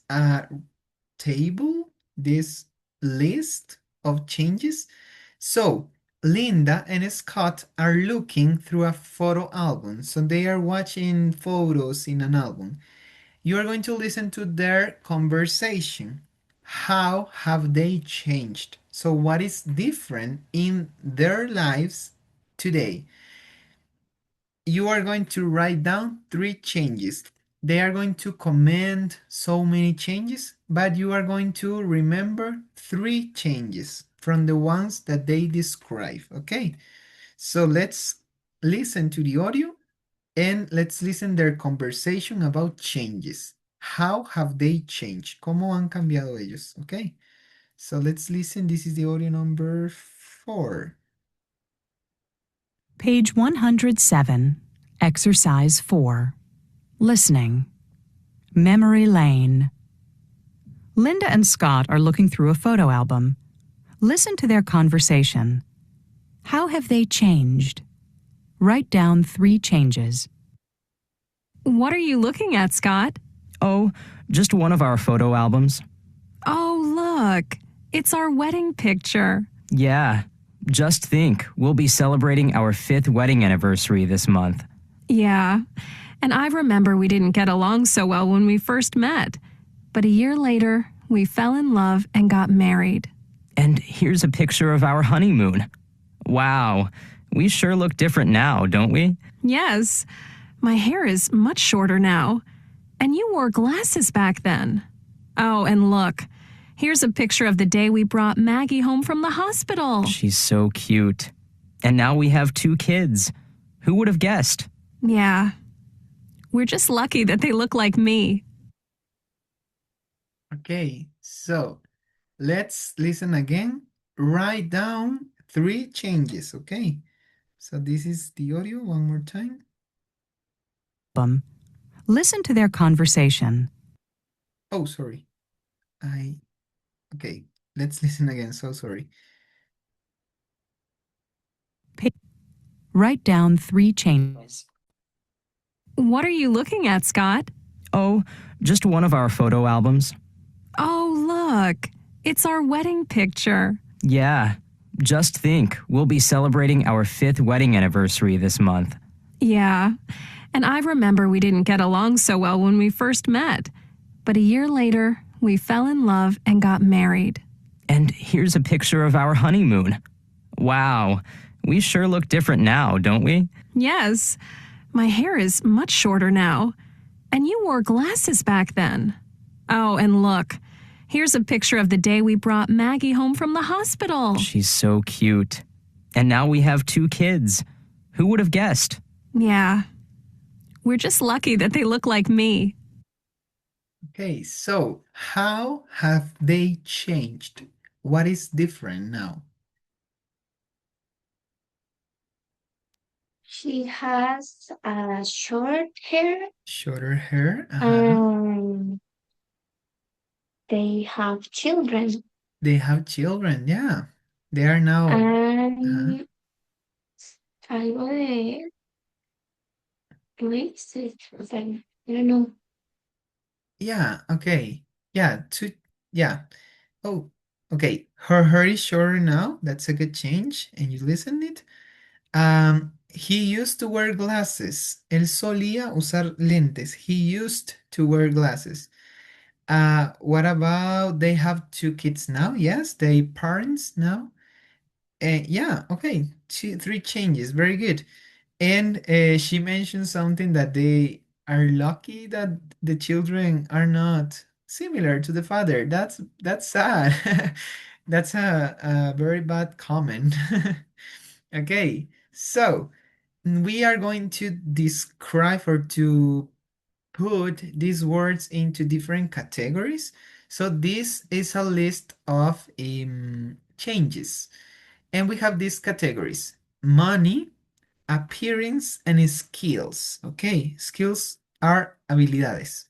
table, this list of changes. So, Linda and Scott are looking through a photo album. So, they are watching photos in an album. You are going to listen to their conversation. How have they changed? So, what is different in their lives today? You are going to write down 3 changes. They are going to comment so many changes, but you are going to remember 3 changes from the ones that they describe. Okay, so let's listen to the audio and let's listen their conversation about changes. How have they changed? ¿Cómo han cambiado ellos? Okay, so let's listen. This is the audio number 4. Page 107, Exercise 4. Listening. Memory lane. Linda and Scott are looking through a photo album. Listen to their conversation. How have they changed? Write down 3 changes. What are you looking at, Scott? Oh, just one of our photo albums. Oh, look. It's our wedding picture. Yeah, just think, we'll be celebrating our 5th wedding anniversary this month. Yeah. And I remember we didn't get along so well when we first met. But a year later, we fell in love and got married. And here's a picture of our honeymoon. Wow, we sure look different now, don't we? Yes. My hair is much shorter now. And you wore glasses back then. Oh, and look. Here's a picture of the day we brought Maggie home from the hospital. She's so cute. And now we have 2 kids. Who would have guessed? Yeah. We're just lucky that they look like me. Okay, so let's listen again. Write down 3 changes, okay? So this is the audio one more time. Listen to their conversation. Oh, sorry. Okay, let's listen again. So sorry. Write down 3 changes. What are you looking at, Scott? Oh, just one of our photo albums. Oh, look. It's our wedding picture. Yeah, just think, we'll be celebrating our 5th wedding anniversary this month. Yeah, and I remember we didn't get along so well when we first met. But a year later, we fell in love and got married. And here's a picture of our honeymoon. Wow, we sure look different now, don't we? Yes, my hair is much shorter now. And you wore glasses back then. Oh, and look, here's a picture of the day we brought Maggie home from the hospital. She's so cute. And now we have 2 kids. Who would have guessed? Yeah, we're just lucky that they look like me. Okay, so how have they changed? What is different now? She has short hair. Shorter hair. Um, they have children. They have children, yeah. They are now. And algo de braces. O sea, I don't know. Yeah, okay. Yeah, yeah. Oh, okay. Her hair is shorter now. That's a good change. And you listened it. He used to wear glasses. Él solía usar lentes. He used to wear glasses. What about they have 2 kids now? Yes, they parents now. Yeah, okay. 3 changes. Very good. And she mentioned something that they are lucky that the children are not similar to the father. That's sad. That's a very bad comment. Okay, so we are going to describe or to put these words into different categories. So this is a list of changes. And we have these categories: money, appearance, and skills. Okay, skills are habilidades.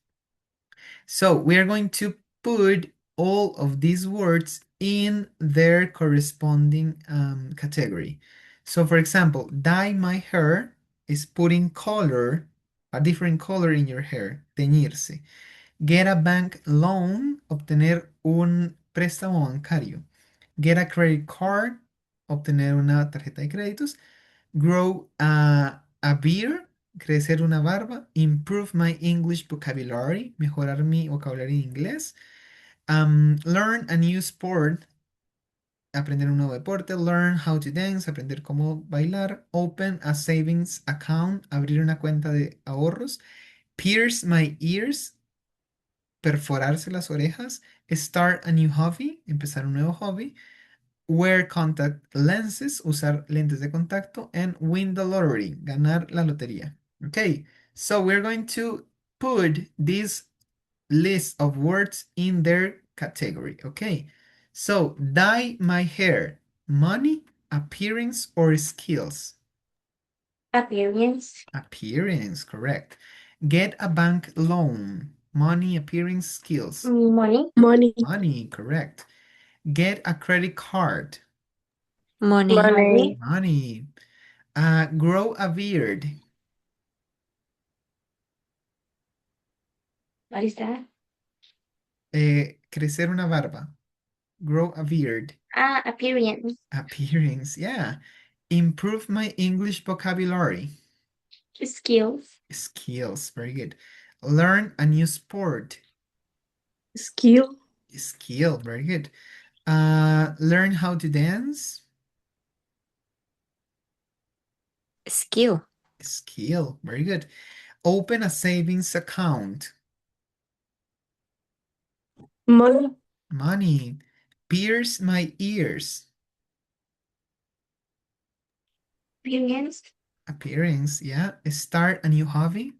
So we are going to put all of these words in their corresponding category. So for example, dye my hair is putting color, a different color in your hair, teñirse. Get a bank loan, obtener un préstamo bancario. Get a credit card, obtener una tarjeta de créditos. Grow a beard, crecer una barba. Improve my English vocabulary, mejorar mi vocabulario en inglés. Learn a new sport, aprender un nuevo deporte. Learn how to dance, aprender cómo bailar. Open a savings account, abrir una cuenta de ahorros. Pierce my ears, perforarse las orejas. Start a new hobby, empezar un nuevo hobby. Wear contact lenses, usar lentes de contacto, and win the lottery, ganar la lotería. Okay, so we're going to put this list of words in their category. Okay, so dye my hair, money, appearance, or skills? Appearance. Appearance, correct. Get a bank loan, money, appearance, skills. Money. Money, correct. Get a credit card. Money. Money. Grow a beard. What is that? Crecer una barba. Grow a beard. Appearance. Appearance, yeah. Improve my English vocabulary. Skills. Skills, very good. Learn a new sport. Skill. Skill, very good. Learn how to dance. Skill. Skill, very good. Open a savings account. Money. Money. Pierce my ears. Appearance. Appearance, yeah. Start a new hobby.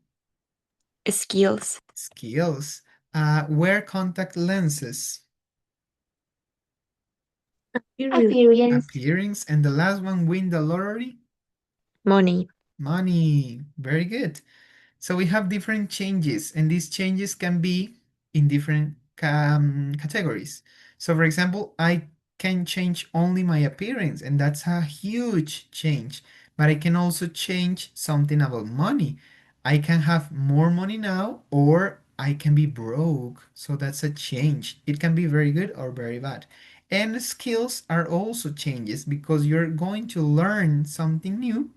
Skills. Skills. Wear contact lenses. Appearance. Appearance. And the last one, win the lottery. Money. Money. Very good. So we have different changes, and these changes can be in different categories. So for example, I can change only my appearance, and that's a huge change. But I can also change something about money. I can have more money now, or I can be broke. So that's a change. It can be very good or very bad. And skills are also changes because you're going to learn something new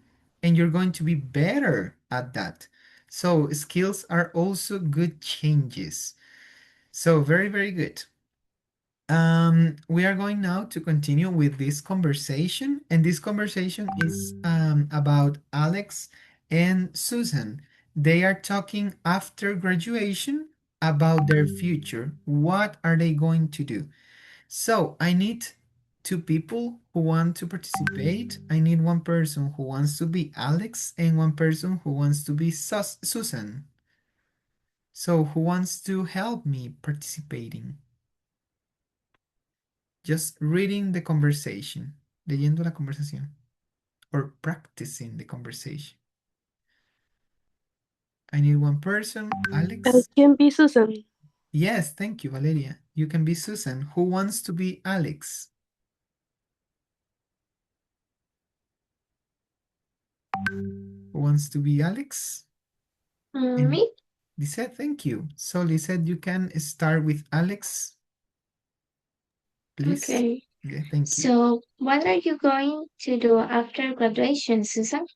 and you're going to be better at that. So skills are also good changes. So very, very good. We are going now to continue with this conversation, and this conversation is about Alex and Susan. They are talking after graduation about their future. What are they going to do? So I need two people who want to participate. I need one person who wants to be Alex and one person who wants to be Susan. So who wants to help me participating? Just reading the conversation, leyendo la conversación, or practicing the conversation. I need one person, Alex. can be Susan. Yes, thank you, Valeria. You can be Susan. Who wants to be Alex? Who wants to be Alex? And Me? Lisette, thank you. So Lisette, you can start with Alex, please. Okay. Yeah, thank you. So, what are you going to do after graduation, Susan?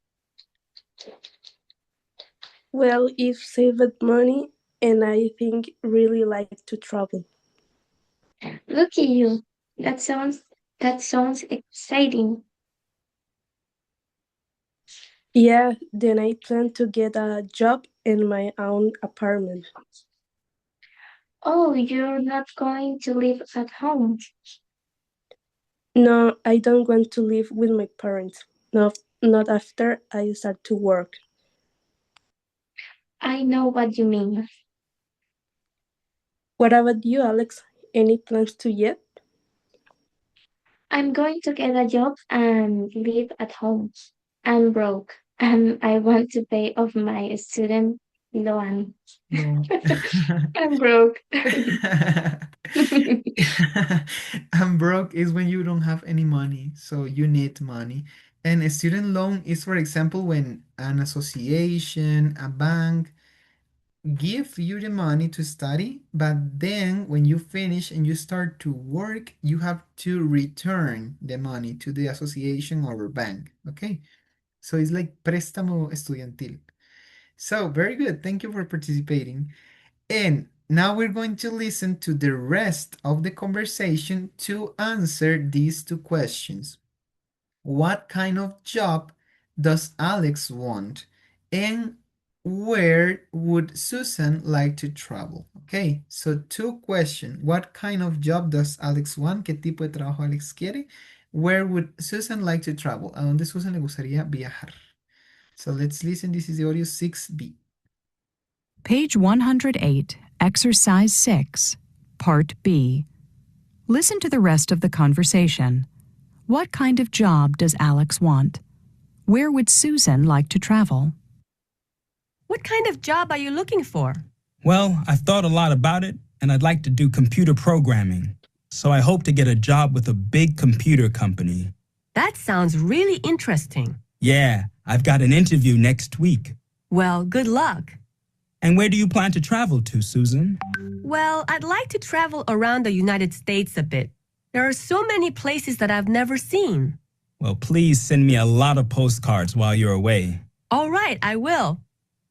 Well, if saved money, and I think really like to travel. Look at you. That sounds exciting. Yeah, then I plan to get a job in my own apartment. Oh, you're not going to live at home. No, I don't want to live with my parents. Not after I start to work. I know what you mean. What about you, Alex? Any plans to yet? I'm going to get a job and live at home. I'm broke and I want to pay off my student loan. No. I'm broke. I'm broke is when you don't have any money, so you need money. And a student loan is, for example, when an association, a bank give you the money to study, but then when you finish and you start to work, you have to return the money to the association or bank. Okay? So it's like préstamo estudiantil. So very good. Thank you for participating. And now we're going to listen to the rest of the conversation to answer these two questions. What kind of job does Alex want? And where would Susan like to travel? Okay, so two questions. What kind of job does Alex want? ¿Qué tipo de trabajo Alex quiere? Where would Susan like to travel? ¿A dónde Susan le gustaría viajar? So let's listen. This is the audio 6B. Page 108, Exercise 6, Part B. Listen to the rest of the conversation. What kind of job does Alex want? Where would Susan like to travel? What kind of job are you looking for? Well, I've thought a lot about it, and I'd like to do computer programming. So I hope to get a job with a big computer company. That sounds really interesting. Yeah, I've got an interview next week. Well, good luck. And where do you plan to travel to, Susan? Well, I'd like to travel around the United States a bit. There are so many places that I've never seen. Well, please send me a lot of postcards while you're away. All right, I will.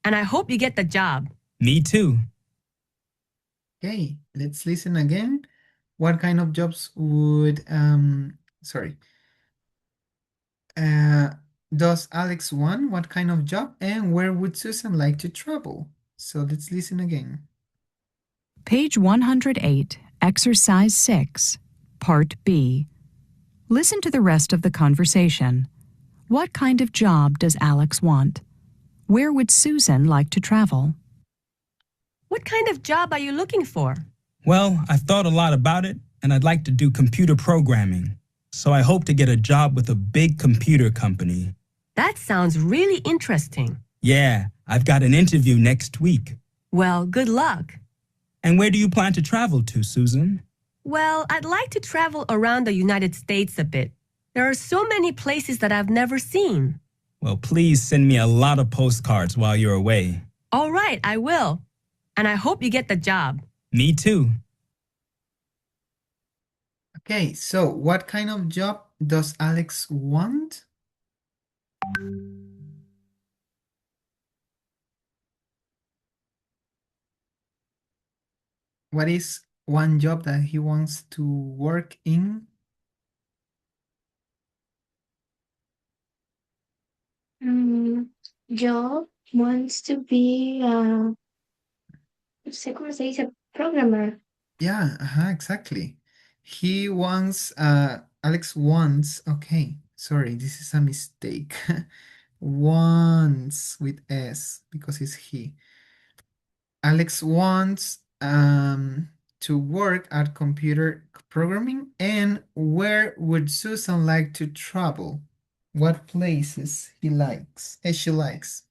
And I hope you get the job. Me too. Okay, let's listen again. What kind of jobs would, does Alex want? What kind of job? And where would Susan like to travel? So let's listen again. Page 108, Exercise 6, Part B. Listen to the rest of the conversation. What kind of job does Alex want? Where would Susan like to travel? What kind of job are you looking for? Well, I've thought a lot about it, and I'd like to do computer programming. So I hope to get a job with a big computer company. That sounds really interesting. Yeah, I've got an interview next week. Well, good luck. And where do you plan to travel to, Susan? Well, I'd like to travel around the United States a bit. There are so many places that I've never seen. Well, please send me a lot of postcards while you're away. All right, I will. And I hope you get the job. Me too. Okay, so what kind of job does Alex want? What is one job that he wants to work in? Mm, Job wants to be, no sé cómo se dice, programmer. Yeah, exactly. He wants, Alex wants, okay, sorry, this is a mistake. Wants with S because it's he. Alex wants to work at computer programming. And where would Susan like to travel? What places he likes, she likes?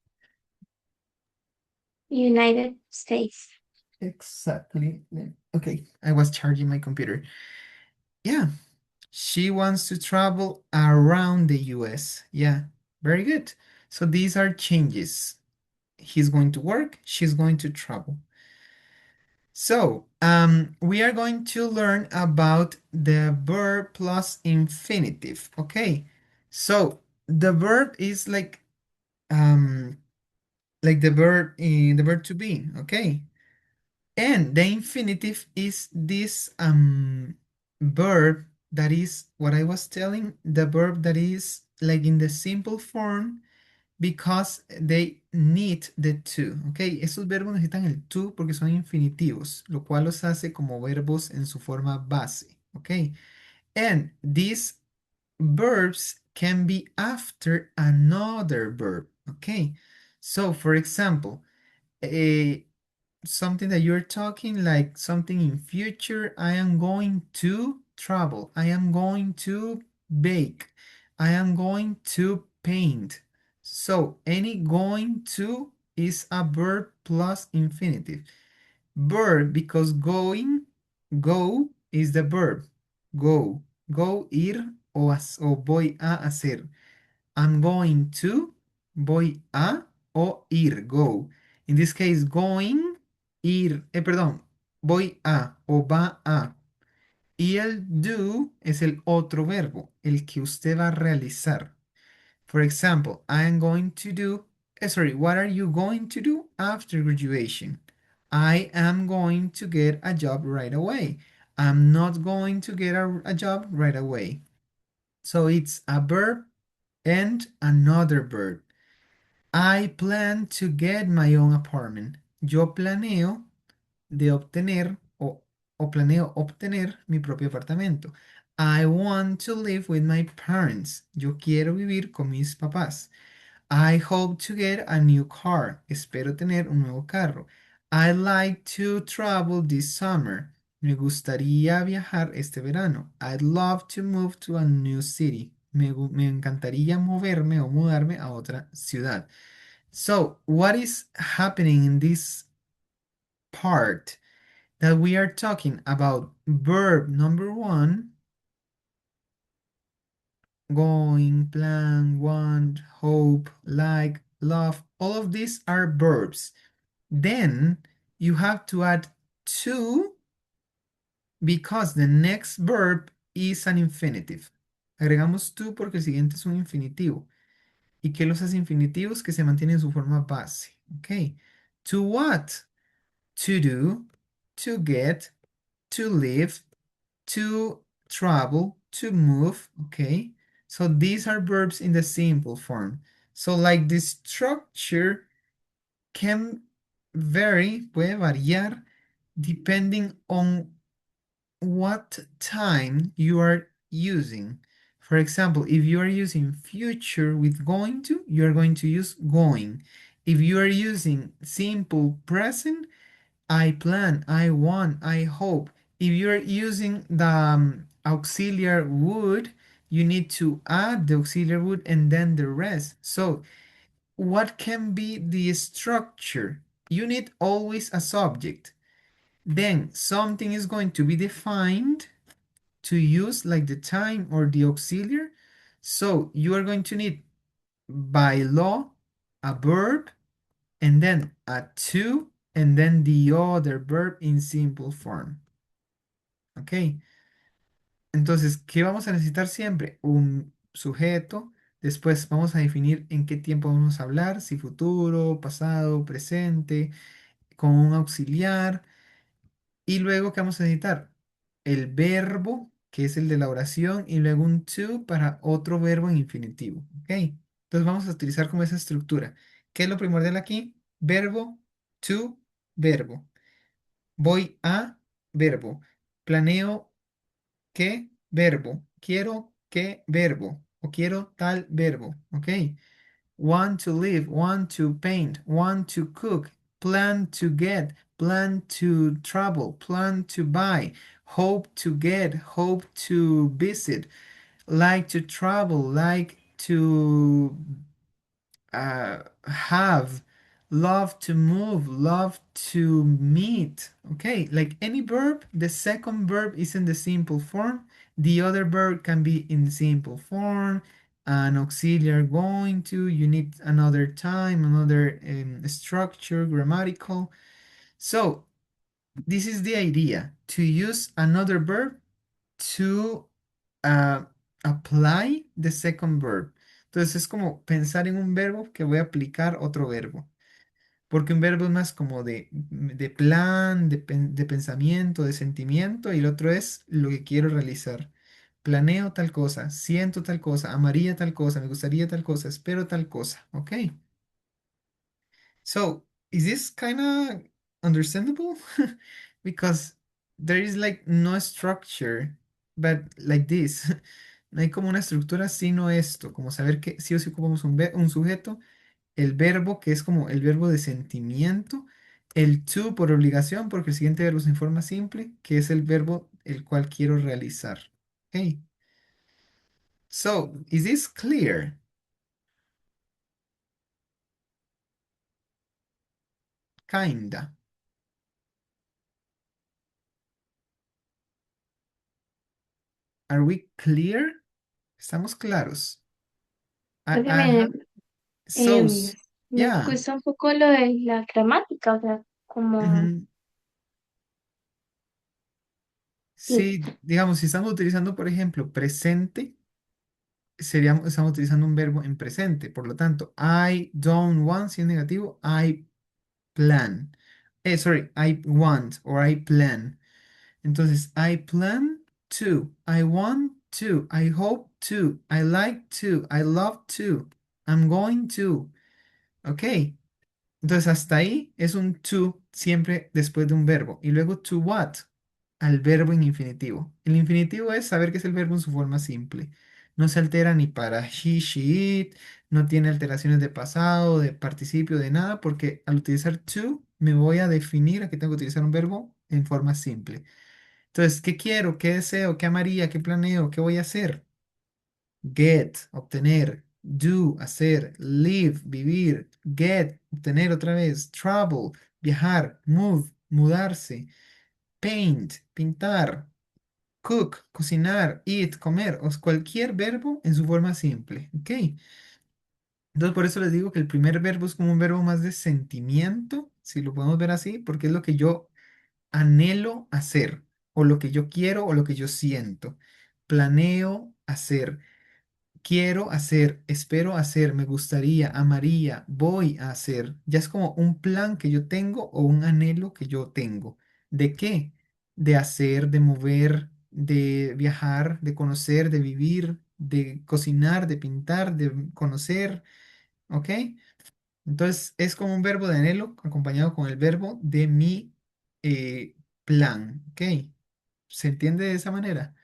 United States. Exactly. Okay, I was charging my computer. Yeah, she wants to travel around the US. Yeah, very good. So these are changes. He's going to work, she's going to travel. So, we are going to learn about the verb plus infinitive. Okay, so the verb is like the verb in the verb to be. Okay, and the infinitive is this verb that is what I was telling, the verb that is like in the simple form because they need the to, ¿ok? Esos verbos necesitan el to porque son infinitivos, lo cual los hace como verbos en su forma base, ¿ok? And these verbs can be after another verb, ¿ok? So, for example, something that you're talking like something in future, I am going to travel, I am going to bake, I am going to paint. So any going to is a verb plus infinitive. Verb because going, go is the verb. Go, ir o voy a hacer. I'm going to, voy a o ir, go. In this case, going, ir, perdón, voy a o va a. Y el do es el otro verbo, el que usted va a realizar. For example, I am going to do, sorry, what are you going to do after graduation? I am going to get a job right away. I'm not going to get a job right away. So it's a verb and another verb. I plan to get my own apartment. Yo planeo de obtener o planeo obtener mi propio apartamento. I want to live with my parents. Yo quiero vivir con mis papás. I hope to get a new car. Espero tener un nuevo carro. I like to travel this summer. Me gustaría viajar este verano. I'd love to move to a new city. Me encantaría moverme o mudarme a otra ciudad. So, what is happening in this part that we are talking about verb number one, going, plan, want, hope, like, love, all of these are verbs. Then you have to add to because the next verb is an infinitive. Agregamos to porque el siguiente es un infinitivo. ¿Y qué los hace infinitivos? Que se mantienen en su forma base. Ok. To what? To do, to get, to live, to travel, to move, okay? So these are verbs in the simple form. So like the structure can vary, puede variar, depending on what time you are using. For example, if you are using future with going to, you are going to use going. If you are using simple present, I plan, I want, I hope. If you're using the auxiliary would, you need to add the auxiliary would and then the rest. So, what can be the structure? You need always a subject. Then something is going to be defined to use like the time or the auxiliary. So, you are going to need by law a verb and then a to, and then the other verb in simple form. ¿Ok? Entonces, ¿qué vamos a necesitar siempre? Un sujeto. Después vamos a definir en qué tiempo vamos a hablar, si futuro, pasado, presente, con un auxiliar. Y luego, ¿qué vamos a necesitar? El verbo, que es el de la oración, y luego un to para otro verbo en infinitivo. ¿Ok? Entonces vamos a utilizar como esa estructura. ¿Qué es lo primordial aquí? Verbo, to, verbo. Voy a, verbo. Planeo, ¿qué? Verbo. Quiero, ¿qué? Verbo. O quiero tal verbo. ¿Ok? Want to live, want to paint, want to cook, plan to get, plan to travel, plan to buy, hope to get, hope to visit, like to travel, like to have, love to move, love to meet. Okay, like any verb, the second verb is in the simple form. The other verb can be in simple form. An auxiliary going to, you need another time, another structure, grammatical. So, this is the idea to use another verb to uh, apply the second verb. Entonces es como pensar en un verbo que voy a aplicar otro verbo. Porque un verbo es más como de plan, de pensamiento, de sentimiento, y el otro es lo que quiero realizar. Planeo tal cosa, siento tal cosa, amaría tal cosa, me gustaría tal cosa, espero tal cosa. ¿Ok? So, is this kind of understandable? Because there is like no structure, but like this. No hay como una estructura sino esto, como saber que sí o sí ocupamos un sujeto, el verbo que es como el verbo de sentimiento, el to por obligación, porque el siguiente verbo es en forma simple, que es el verbo el cual quiero realizar. Okay. So, is this clear? Kinda. Are we clear? ¿Estamos claros? Creo que I have so em, me yeah. cuesta un poco lo de la gramática, o sea, como, Ujú. sí, Sí, digamos, si estamos utilizando, por ejemplo, presente, seríamos, estamos utilizando un verbo en presente. Por lo tanto, I don't want, si es negativo, I plan. Sorry, I want or I plan. Entonces, I plan to, I want to, I hope to, I like to, I love to, I'm going to. Ok. Entonces, hasta ahí es un to siempre después de un verbo. Y luego, to what? Al verbo en infinitivo. El infinitivo es saber que es el verbo en su forma simple. No se altera ni para he, she, it, no tiene alteraciones de pasado, de participio, de nada, porque al utilizar to me voy a definir a que tengo que utilizar un verbo en forma simple. Entonces, ¿qué quiero? ¿Qué deseo? ¿Qué amaría? ¿Qué planeo? ¿Qué voy a hacer? Get, obtener. Do, hacer. Live, vivir. Get, obtener otra vez. Travel, viajar. Move, mudarse. Paint, pintar. Cook, cocinar. Eat, comer. O cualquier verbo en su forma simple. ¿Ok? Entonces, por eso les digo que el primer verbo es como un verbo más de sentimiento, si lo podemos ver así, porque es lo que yo anhelo hacer, o lo que yo quiero, o lo que yo siento. Planeo hacer. Quiero hacer, espero hacer, me gustaría, amaría, voy a hacer. Ya es como un plan que yo tengo o un anhelo que yo tengo. ¿De qué? De hacer, de mover, de viajar, de conocer, de vivir, de cocinar, de pintar, de conocer. ¿Ok? Entonces es como un verbo de anhelo acompañado con el verbo de mi plan. ¿Ok? ¿Se entiende de esa manera?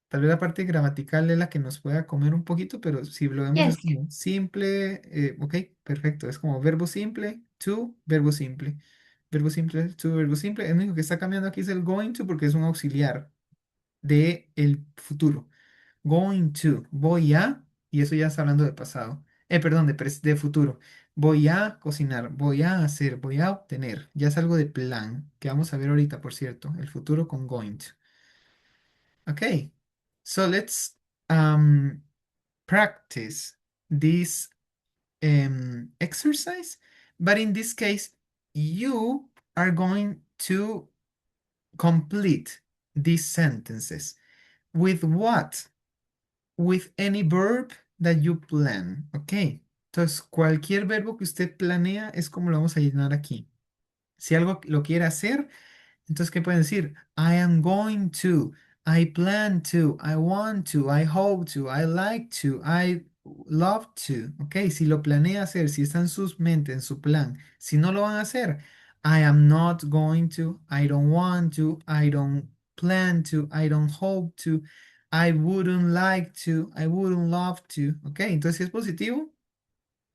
Tal vez la parte gramatical es la que nos pueda comer un poquito, pero si lo vemos es yes, como simple, ok, perfecto, es como verbo simple, to, verbo simple, to, verbo simple. El único que está cambiando aquí es el going to porque es un auxiliar de el futuro. Going to, voy a, y eso ya está hablando de pasado. Perdón, de futuro. Voy a cocinar, voy a hacer, voy a obtener. Ya es algo de plan, que vamos a ver ahorita, por cierto, el futuro con going to. Okay, so let's um, practice this exercise. But in this case, you are going to complete these sentences. With what? With any verb that you plan. Ok. Entonces, cualquier verbo que usted planea es como lo vamos a llenar aquí. Si algo lo quiere hacer, Entonces, ¿qué pueden decir? I am going to, I plan to, I want to, I hope to, I like to, I love to. Ok, si lo planea hacer, si está en sus mentes, en su plan, si no lo van a hacer, I am not going to, I don't want to, I don't plan to, I don't hope to, I wouldn't like to, I wouldn't love to. Ok, entonces si es positivo,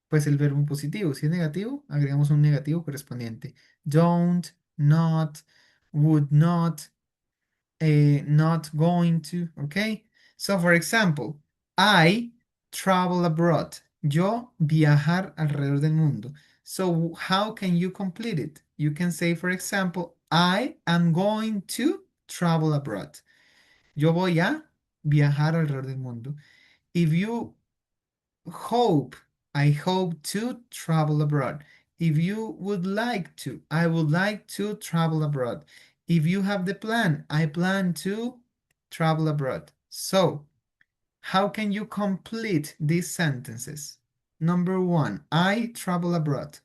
pues el verbo positivo. Si es negativo, agregamos un negativo correspondiente. Don't, not, would not, not going to, okay? So, for example, I travel abroad. Yo viajar alrededor del mundo. So, how can you complete it? You can say, for example, I am going to travel abroad. Yo voy a viajar alrededor del mundo. If you hope, I hope to travel abroad. If you would like to, I would like to travel abroad. If you have the plan, I plan to travel abroad. So, how can you complete these sentences? Number one, I travel abroad.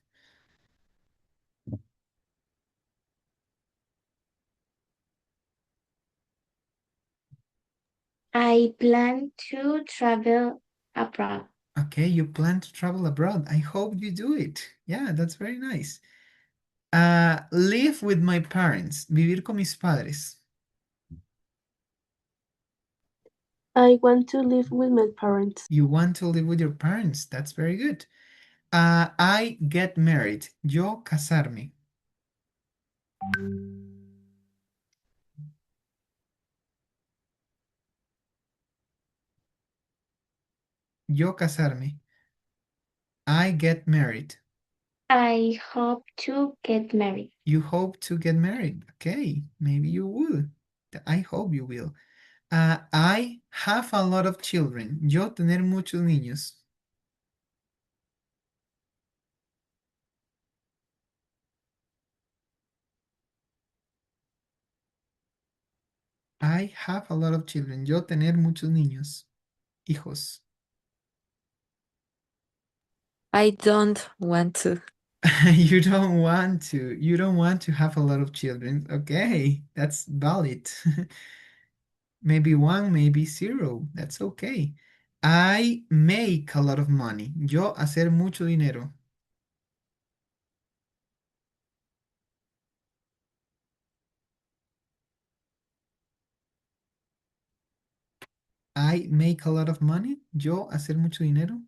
I plan to travel abroad. Okay, you plan to travel abroad. I hope you do it. Yeah, that's very nice. Live with my parents. Vivir con mis padres. I want to live with my parents. You want to live with your parents. That's very good. I get married. Yo casarme. Yo casarme. I get married. I hope to get married. You hope to get married. Okay, maybe you will. I hope you will. I have a lot of children. Yo tener muchos niños. I have a lot of children. Yo tener muchos niños. Hijos. I don't want to. You don't want to. You don't want to have a lot of children. Okay, that's valid. Maybe one, maybe zero. That's okay. I make a lot of money. Yo hacer mucho dinero. I make a lot of money. Yo hacer mucho dinero.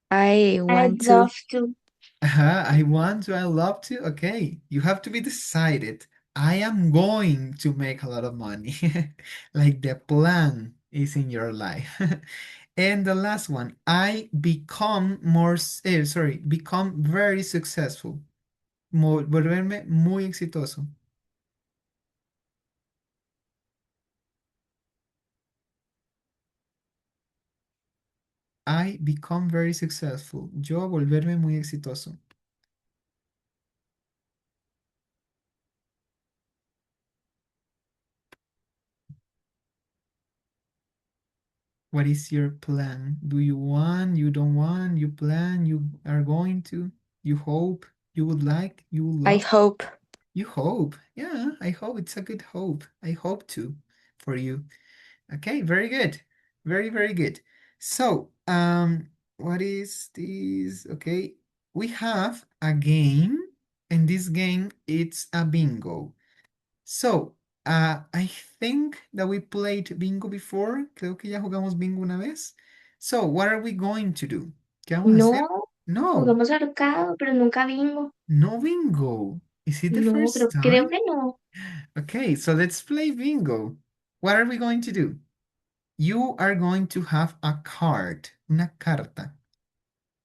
I I'd want to. love to. I want to, I love to. Okay, you have to be decided. I am going to make a lot of money. Like the plan is in your life. And the last one, I become become very successful. Volverme muy exitoso. I become very successful. Yo volverme muy exitoso. What is your plan? Do you want, you don't want, you plan, you are going to, you hope, you would like, you would I love? hope. You hope. Yeah, I hope it's a good hope. I hope to for you. Okay, very good. Very, very good. So, what is this? Okay, we have a game, and this game it's a bingo. So, I think that we played bingo before. Creo que ya jugamos bingo una vez. So, what are we going to do? ¿Qué vamos a hacer? No, No, jugamos ahorcado, pero nunca bingo. no bingo. Is it the No, first creo time? que no. Okay, so let's play bingo. What are we going to do? You are going to have a card, una carta.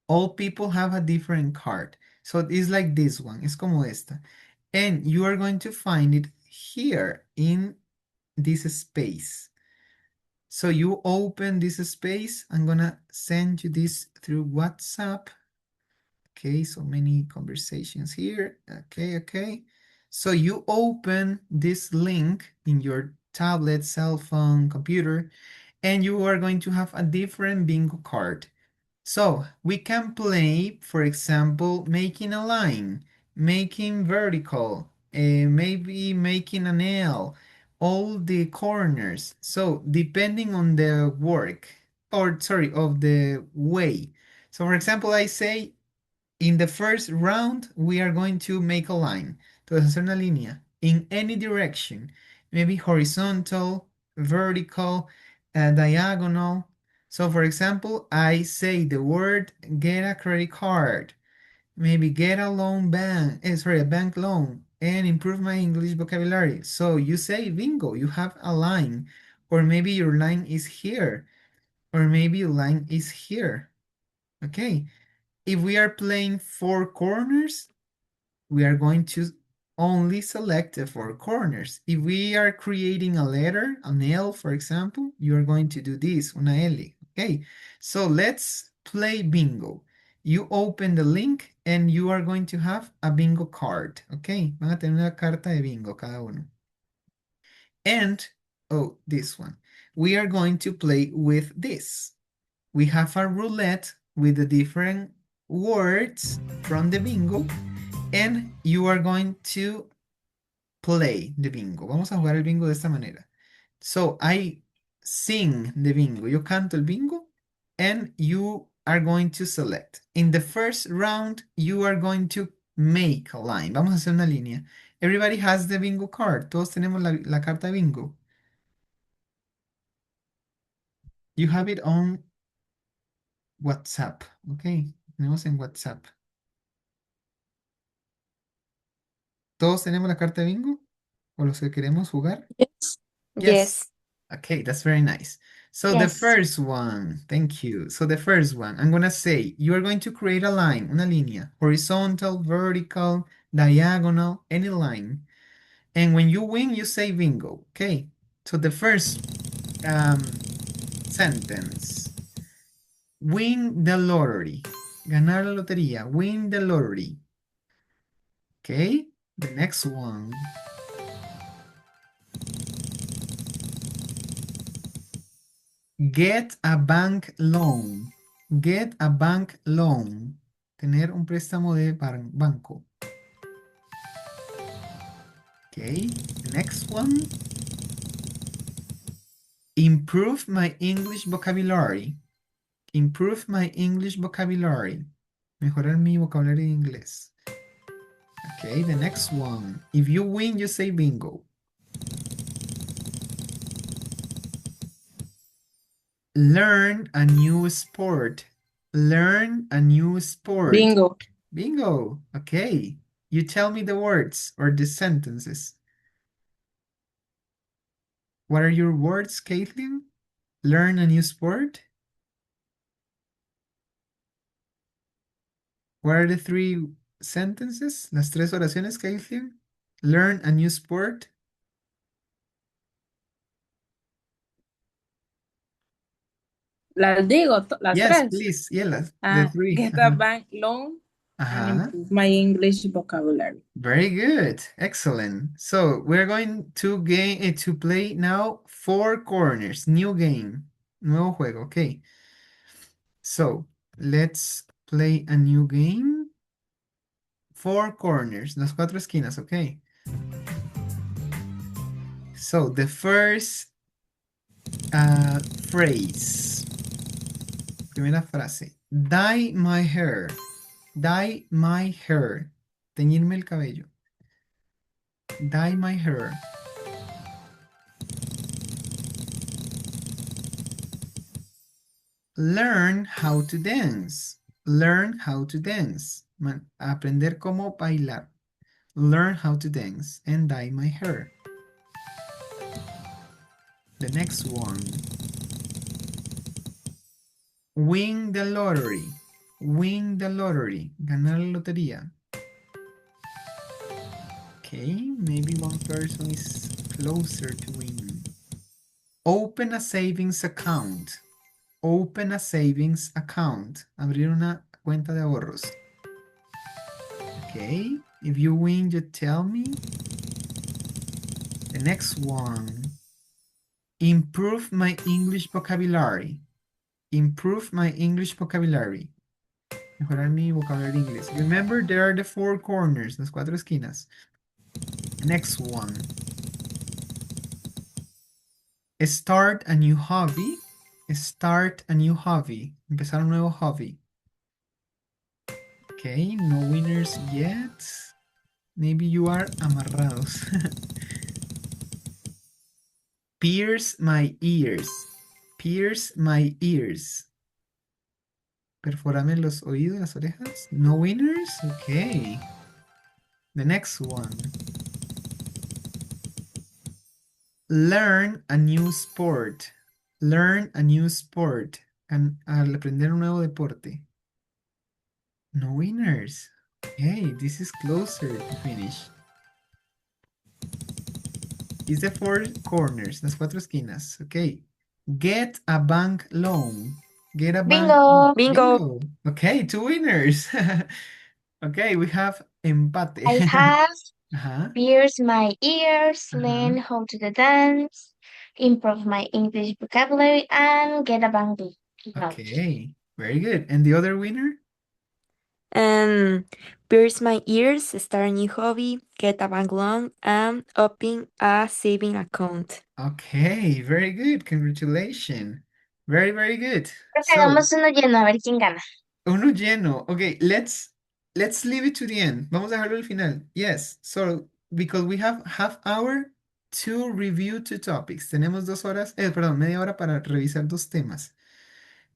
All people have a different card. So it's like this one, es como esta. And you are going to find it here in this space. So you open this space. I'm gonna send you this through WhatsApp. Okay, so many conversations here. Okay, okay. So you open this link in your tablet, cell phone, computer, and you are going to have a different bingo card. So we can play, for example, making a line, making vertical, maybe making a nail, all the corners. So depending on the work, or sorry, of the way. So for example, I say in the first round, we are going to make a line. Entonces, hacer una línea in any direction. Maybe horizontal, vertical, diagonal. So for example, I say the word get a credit card. Maybe get a loan bank, sorry, a bank loan and improve my English vocabulary. So you say bingo, you have a line. Or maybe your line is here. Or maybe your line is here. Okay. If we are playing four corners, we are going to only select the four corners. If we are creating a letter, an L, for example, you are going to do this, una L. Okay, so let's play bingo. You open the link and you are going to have a bingo card. Okay, van a tener una carta de bingo cada uno. And, oh, this one. We are going to play with this. We have a roulette with the different words from the bingo, and you are going to play the bingo. Vamos a jugar el bingo de esta manera. So I sing the bingo. Yo canto el bingo, and you are going to select. In the first round, you are going to make a line. Vamos a hacer una línea. Everybody has the bingo card. Todos tenemos la carta de bingo. You have it on WhatsApp. Ok, tenemos en WhatsApp. ¿Todos tenemos la carta de bingo? ¿O los que queremos jugar? Yes. Yes. Okay, that's very nice. So the Yes. first one, thank you. So the first one, I'm gonna say, you are going to create a line, una línea, horizontal, vertical, diagonal, any line. And when you win, you say bingo, okay? So the first sentence, win the lottery, ganar la lotería, win the lottery. Okay, the next one. Get a bank loan. Get a bank loan. Tener un préstamo de banco. Okay, next one. Improve my English vocabulary. Improve my English vocabulary. Mejorar mi vocabulario de inglés. Okay, the next one. If you win, you say bingo. Learn a new sport. Learn a new sport. Bingo. Bingo. Okay. You tell me the words or the sentences. What are your words, Caitlin? Learn a new sport? What are the three sentences? Las tres oraciones, Caitlin? Learn a new sport? Las digo, las Yes, tres. please. Yeah, the three. Get a bank loan and improve my English vocabulary. Very good. Excellent. So we're going to to play now four corners. New game. Nuevo juego. Okay. So let's play a new game. Four corners. Las cuatro esquinas. Okay. So the first phrase. Primera frase. Dye my hair. Dye my hair. Teñirme el cabello. Dye my hair. Learn how to dance. Learn how to dance. Aprender cómo bailar. Learn how to dance and dye my hair. The next one. Win the lottery. Win the lottery. Ganar la lotería. Okay, maybe one person is closer to win. Open a savings account. Open a savings account. Abrir una cuenta de ahorros. Okay, if you win, you tell me. The next one. Improve my English vocabulary. Improve my English vocabulary. Mejorar mi vocabulario inglés. Remember, there are the four corners, las cuatro esquinas. Next one. Start a new hobby. Start a new hobby. Empezar un nuevo hobby. Okay, no winners yet. Maybe you are amarrados. Pierce my ears. Pierce my ears. Perforame los oídos, las orejas. No winners? Okay. The next one. Learn a new sport. Learn a new sport. Al aprender un nuevo deporte. No winners. Okay, this is closer to finish. It's the four corners, las cuatro esquinas. Okay. Get a bank loan. Get a bank loan. Bingo! Bingo. Okay, two winners. Okay, we have empate. I have Uh-huh. pierced my ears, Uh-huh. learn how to dance, improve my English vocabulary, and get a bank loan. Okay, very good. And the other winner? Pierce my ears, start a new hobby, get a bank loan, and open a saving account. Okay, very good. Congratulations. Very, very good. Profe, So, hagamos uno lleno, a ver quién gana. uno lleno. Okay, let's leave it to the end. Vamos a dejarlo al final. Yes. So, because we have half hour to review two topics. Tenemos 2 horas, perdón, media hora para revisar dos temas.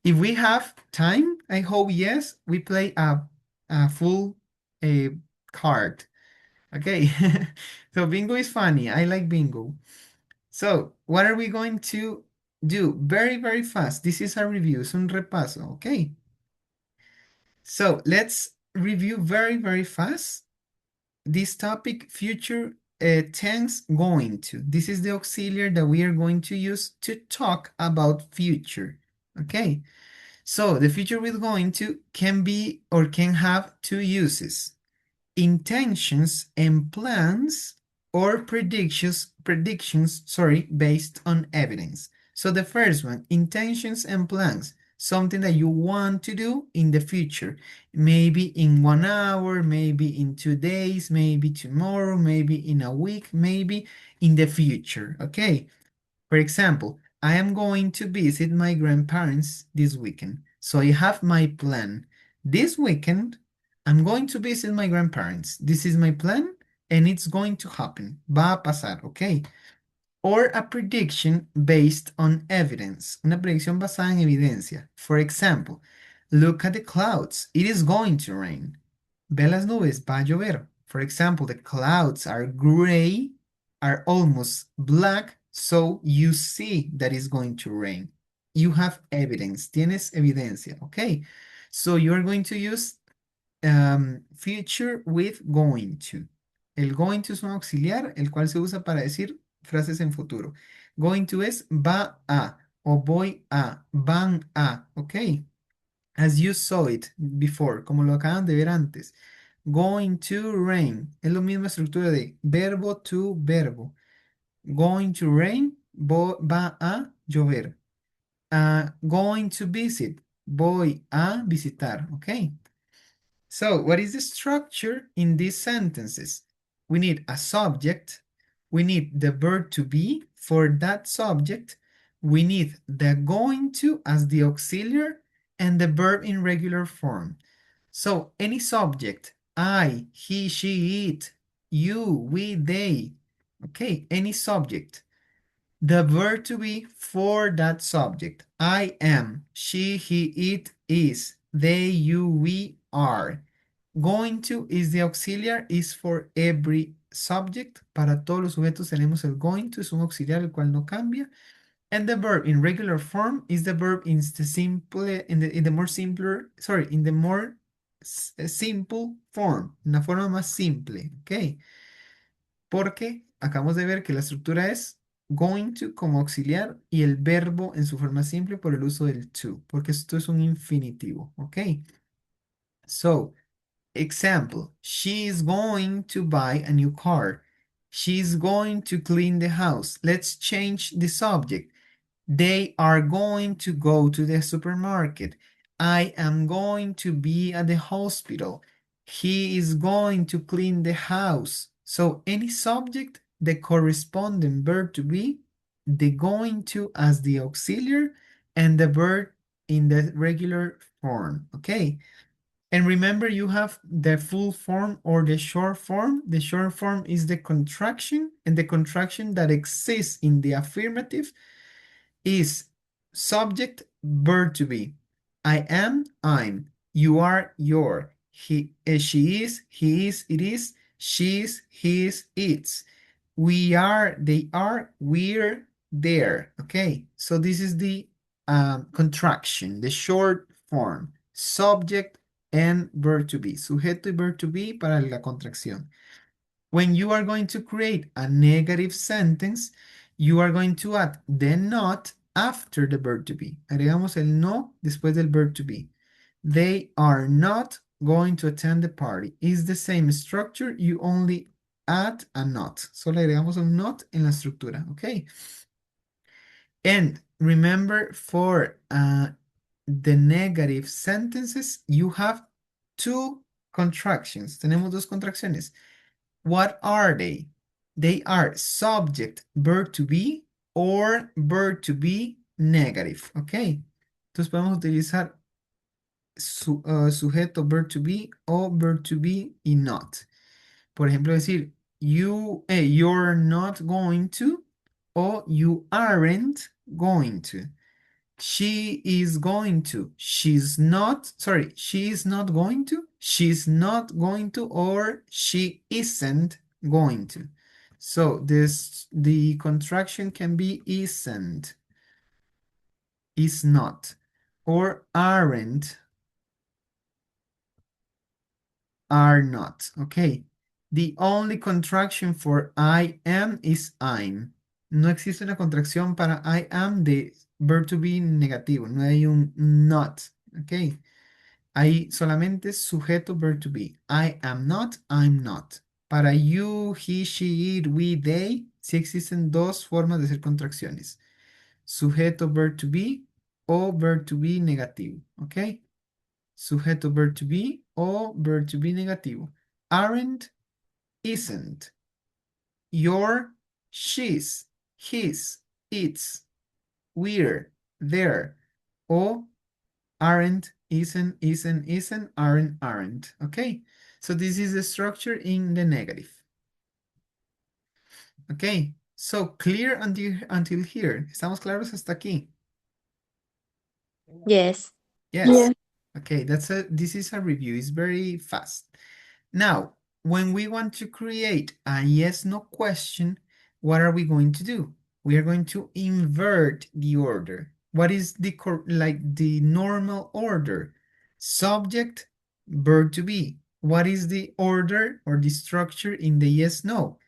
If we have time, I hope yes, we play a full card. Okay. So bingo is funny. I like bingo. So what are we going to do? Very, very fast. This is a review. Es un repaso. Okay. So let's review very, very fast this topic, future tense going to. This is the auxiliary that we are going to use to talk about future. Okay. So the future with going to can be or can have two uses: intentions and plans, or predictions, based on evidence. So the first one, intentions and plans, something that you want to do in the future, maybe in 1 hour, maybe in 2 days, maybe tomorrow, maybe in a week, maybe in the future. Okay. For example, I am going to visit my grandparents this weekend. So I have my plan. This weekend, I'm going to visit my grandparents. This is my plan and it's going to happen. Va a pasar, okay? Or a prediction based on evidence. Una predicción basada en evidencia. For example, look at the clouds. It is going to rain. Ve las nubes, va a llover. For example, the clouds are gray, are almost black, so you see that it's going to rain. You have evidence, tienes evidencia, okay? So you're going to use future with going to. El going to es un auxiliar, el cual se usa para decir frases en futuro. Going to es va a o voy a, van a, okay? As you saw it before, como lo acaban de ver antes. Going to rain. Es la misma estructura de verbo to verbo. Going to rain, va a llover. Going to visit, voy a visitar, okay? So, what is the structure in these sentences? We need a subject. We need the verb to be for that subject. We need the going to as the auxiliary and the verb in regular form. So, any subject, I, he, she, it, you, we, they, okay, any subject. The verb to be for that subject. I am, she, he, it is, they, you, we are. Going to is the auxiliary, is for every subject. Para todos los sujetos tenemos el going to, es un auxiliar el cual no cambia. And the verb in regular form is the verb in the more simple form, una forma más simple, ¿ok? Porque acabamos de ver que la estructura es going to como auxiliar y el verbo en su forma simple por el uso del to, porque esto es un infinitivo, ¿ok? So, example, she is going to buy a new car. She's going to clean the house. Let's change the subject. They are going to go to the supermarket. I am going to be at the hospital. He is going to clean the house. So any subject, the corresponding verb to be, the going to as the auxiliary, and the verb in the regular form, okay? And remember, you have the full form or the short form. The short form is the contraction, and the contraction that exists in the affirmative is subject, verb to be. I am, I'm. You are, your. She is, he is, it is. She is, he is, it's. We are, they are, we're, there. Okay, so this is the contraction, the short form. Subject and verb to be. Sujeto y verb to be para la contracción. When you are going to create a negative sentence, you are going to add the not after the verb to be. Agregamos el no después del verb to be. They are not going to attend the party. It's the same structure, you only add a not. Solo agregamos un not en la estructura, okay? And remember, for the negative sentences, you have two contractions. Tenemos dos contracciones. What are they? They are subject, verb to be, or verb to be negative, ¿ok? Entonces podemos utilizar sujeto, verb to be, o verb to be y not. Por ejemplo, decir, you're not going to, o you aren't going to. She is going to. She's not, sorry, she is not going to. She's not going to, or she isn't going to. So the contraction can be isn't, is not, or aren't, are not. Okay. The only contraction for I am is I'm. No existe una contracción para I am de verb to be negativo. No hay un not. Ok. Hay solamente sujeto verb to be. I am not, I'm not. Para you, he, she, it, we, they, sí existen dos formas de hacer contracciones. Sujeto verb to be o verb to be negativo. Ok. Sujeto verb to be o verb to be negativo. Aren't, isn't. Your, she's, his, its, we're, there. O aren't, isn't, aren't. Okay, so this is the structure in the negative. Okay, so clear until here. ¿Estamos claros hasta aquí? Yes. Yes. Yeah. Okay, this is a review. It's very fast. Now, when we want to create a yes/no question, what are we going to do? We are going to invert the order. What is the normal order? Subject, verb to be. What is the order or the structure in the yes/no?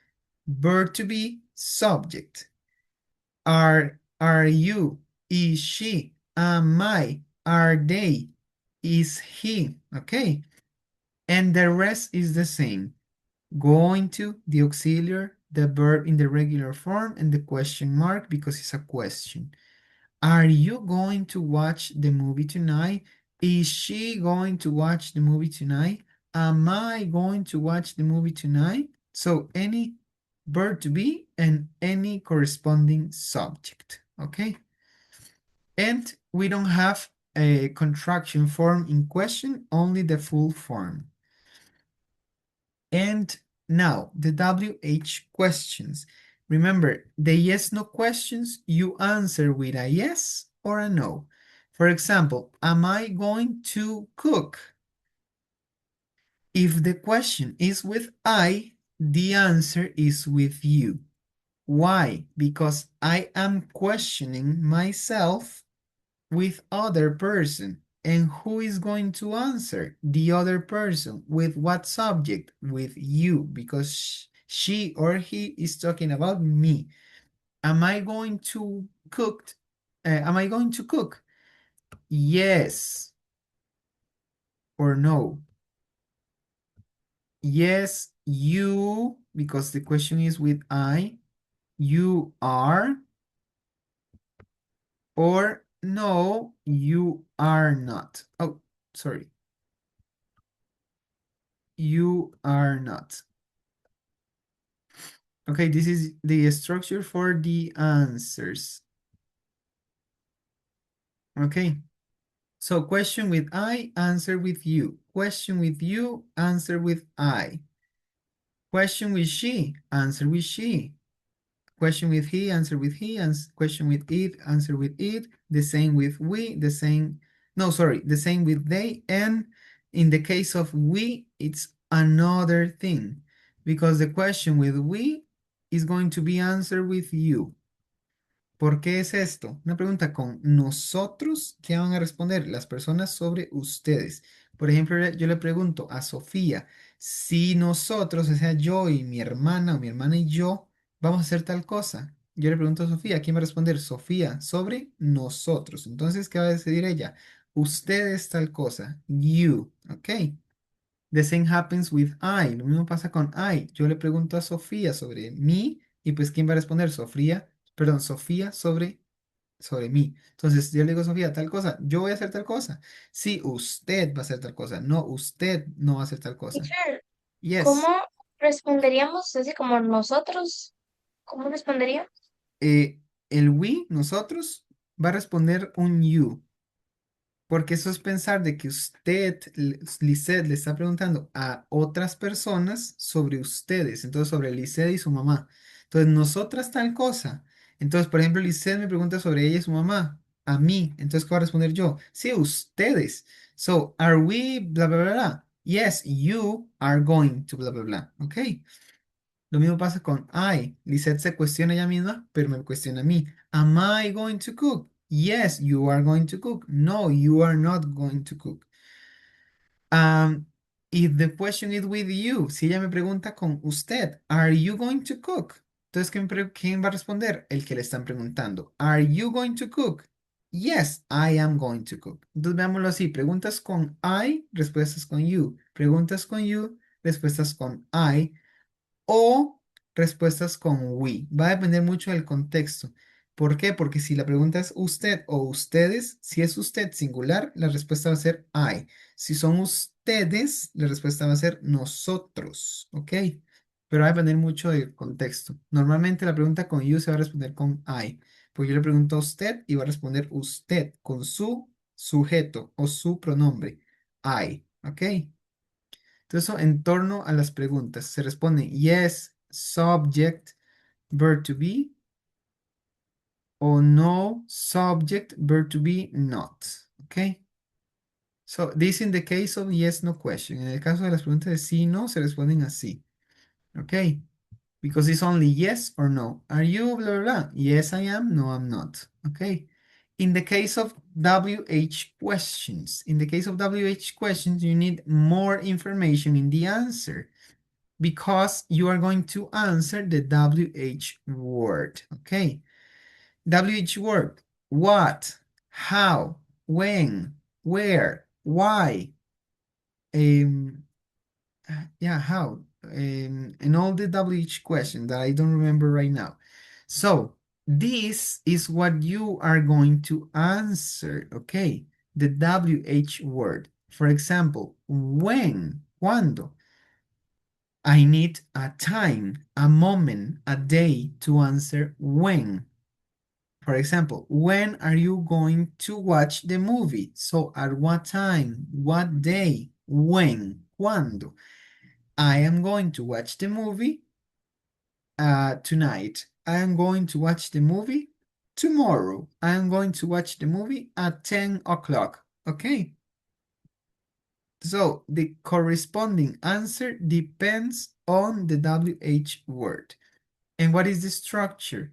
Verb to be, subject. Are you? Is she? Am I? Are they? Is he? Okay. And the rest is the same. Going to, the auxiliary, the verb in the regular form, and the question mark because it's a question. Are you going to watch the movie tonight? Is she going to watch the movie tonight? Am I going to watch the movie tonight? So any verb to be and any corresponding subject, okay? And we don't have a contraction form in question, only the full form. And now the WH questions. Remember, the yes/no questions, you answer with a yes or a no. For example, am I going to cook? If the question is with I, the answer is with you. Why? Because I am questioning myself with other person. And who is going to answer? The other person. With what subject? With you, because she or he is talking about me. Am I going to cook? Am I going to cook? Yes or no? Yes, you, because the question is with I. You are. Or no, you are not. Oh, sorry. You are not. Okay, this is the structure for the answers. Okay. So question with I, answer with you. Question with you, answer with I. Question with she, answer with she. Question with he, answer with he, and question with it, answer with it. The same with we, the same, no, sorry, the same with they. And in the case of we, it's another thing because the question with we is going to be answered with you. ¿Por qué es esto? Una pregunta con nosotros, ¿qué van a responder? Las personas sobre ustedes. Por ejemplo, yo le pregunto a Sofía, si nosotros, o sea, yo y mi hermana o mi hermana y yo, vamos a hacer tal cosa. Yo le pregunto a Sofía, ¿quién va a responder? Sofía, sobre nosotros. Entonces, ¿qué va a decidir ella? Ustedes tal cosa. You, ¿ok? The same happens with I. Lo mismo pasa con I. Yo le pregunto a Sofía sobre mí y pues ¿quién va a responder? Sofía, perdón, Sofía sobre mí. Entonces yo le digo a Sofía tal cosa, yo voy a hacer tal cosa. Sí, usted va a hacer tal cosa. No, usted no va a hacer tal cosa. Teacher, ¿cómo Yes. responderíamos así como nosotros? ¿Cómo responderíamos? El we, nosotros, va a responder un you. Porque eso es pensar de que usted, Lisette, le está preguntando a otras personas sobre ustedes, entonces sobre Lisette y su mamá. Entonces, nosotras tal cosa. Entonces, por ejemplo, Lisette me pregunta sobre ella y su mamá, a mí. Entonces, ¿qué voy a responder yo? Sí, ustedes. So, are we bla, bla, bla, bla? Yes, you are going to bla, bla, bla. Ok. Lo mismo pasa con I. Lisette se cuestiona ella misma, pero me cuestiona a mí. Am I going to cook? Yes, you are going to cook. No, you are not going to cook. Um, if the question is with you, si ella me pregunta con usted, are you going to cook? Entonces, ¿quién va a responder? El que le están preguntando. Are you going to cook? Yes, I am going to cook. Entonces, veámoslo así. Preguntas con I, respuestas con you. Preguntas con you, respuestas con I o respuestas con we. Va a depender mucho del contexto. ¿Por qué? Porque si la pregunta es usted o ustedes, si es usted singular, la respuesta va a ser I. Si son ustedes, la respuesta va a ser nosotros. ¿Ok? Pero va a depender mucho del contexto. Normalmente la pregunta con you se va a responder con I. Porque yo le pregunto a usted y va a responder usted con su sujeto o su pronombre. I. ¿Ok? Entonces, eso en torno a las preguntas. Se responde yes, subject, verb to be, o no, subject, verb to be, not. ¿Ok? So, this in the case of yes, no question. En el caso de las preguntas de sí, no, se responden así. ¿Ok? Because it's only yes or no. Are you blah, blah, blah? Yes, I am. No, I'm not. ¿Ok? In the case of WH questions, in the case of WH questions, you need more information in the answer, because you are going to answer the WH word. Okay. WH word. What, how, when, where, why, um, yeah, how, and all the WH questions that I don't remember right now. So this is what you are going to answer, okay? The WH word. For example, when, cuando. I need a time, a moment, a day to answer when. For example, when are you going to watch the movie? So at what time, what day, when, cuando. I am going to watch the movie tonight. I am going to watch the movie tomorrow. I am going to watch the movie at 10 o'clock. Okay. So the corresponding answer depends on the WH word. And what is the structure?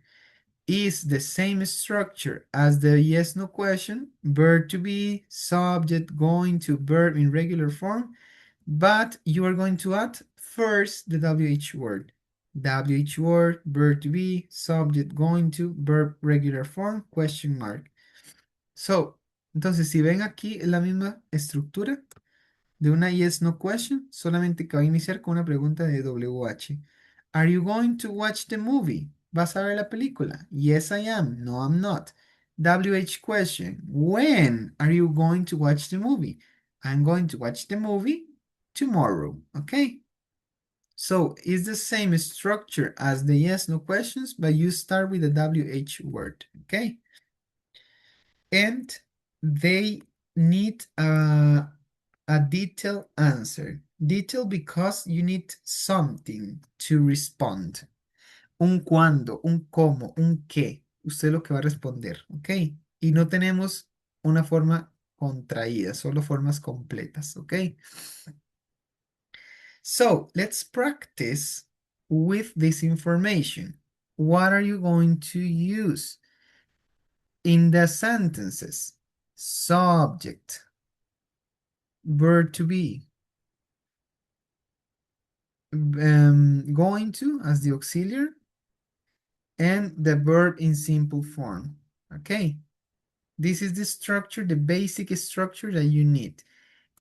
Is the same structure as the yes no question, verb to be, subject, going to, verb in regular form, but you are going to add first the WH word. WH word, verb to be, subject, going to, verb regular form, question mark. So, entonces si ven aquí es la misma estructura de una yes no question, solamente que va a iniciar con una pregunta de WH. Are you going to watch the movie? ¿Vas a ver la película? Yes, I am. No, I'm not. WH question. When are you going to watch the movie? I'm going to watch the movie tomorrow. Okay. So it's the same structure as the yes, no questions, but you start with the WH word, okay? And they need a detailed answer. Detailed because you need something to respond. Un cuándo, un cómo, un qué. Usted lo que va a responder, ¿ok? Y no tenemos una forma contraída, solo formas completas, ¿ok? So let's practice with this information. What are you going to use? In the sentences, subject, verb to be, going to as the auxiliary, and the verb in simple form, okay? This is the structure, the basic structure that you need.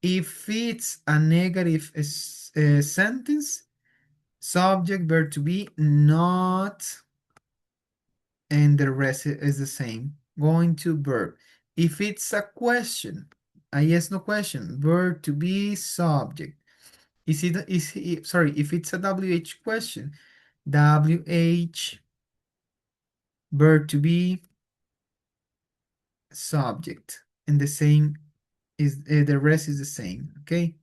If it's a negative sentence, subject, verb to be, not, and the rest is the same. Going to verb. If it's a question, a yes, no question, verb to be, subject. Sorry, if it's a WH question, WH, verb to be, subject, and the same is the rest is the same, okay?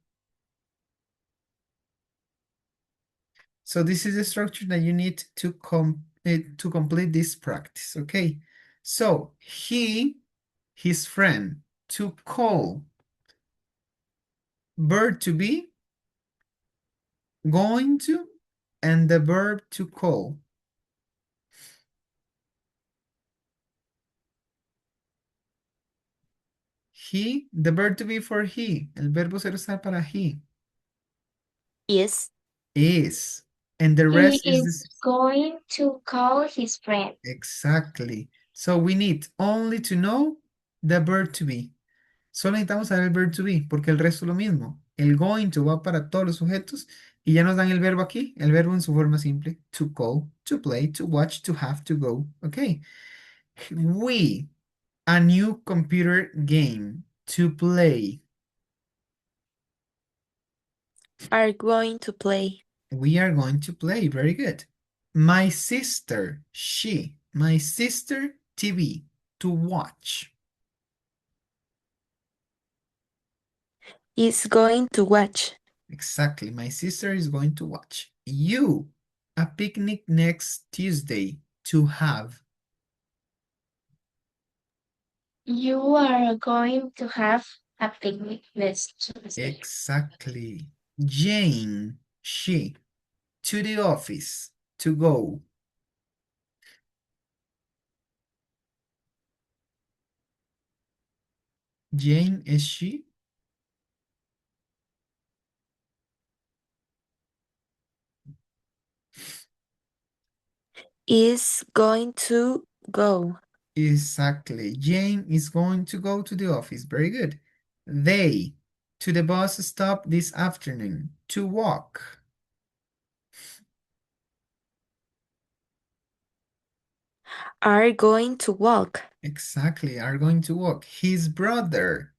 So this is the structure that you need to complete this practice, okay? So his friend, to call, verb to be, going to, and the verb to call. He, the verb to be for he, el verbo ser usar para he. Is. And the He rest is is going to call his friend. Exactly. So we need only to know the verb to be. Solo necesitamos saber el verb to be, porque el resto es lo mismo. El going to va para todos los sujetos y ya nos dan el verbo aquí, el verbo en su forma simple. To call, to play, to watch, to have, to go. Okay. We, a new computer game to play. Are going to play. We are going to play. Very good. My sister, she. My sister, TV, to watch. Is going to watch. Exactly. My sister is going to watch. You, a picnic next Tuesday to have. You are going to have a picnic next Tuesday. Exactly. Jane, she, to the office to go. Jane is she? Is going to go. Exactly. Jane is going to go to the office. Very good. They, to the bus stop this afternoon to walk. Are going to walk. Exactly, are going to walk. His brother,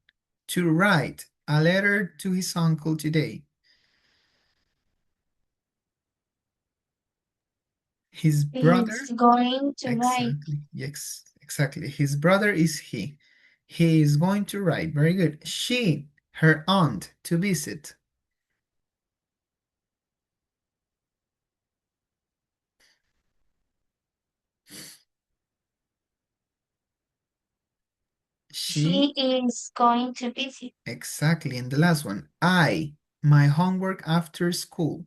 to write a letter to his uncle today. His brother? He's going to write. Exactly, yes, exactly. His brother is he. He is going to write. Very good. She, her aunt, to visit. She is going to visit. Exactly. And the last one, I, my homework after school.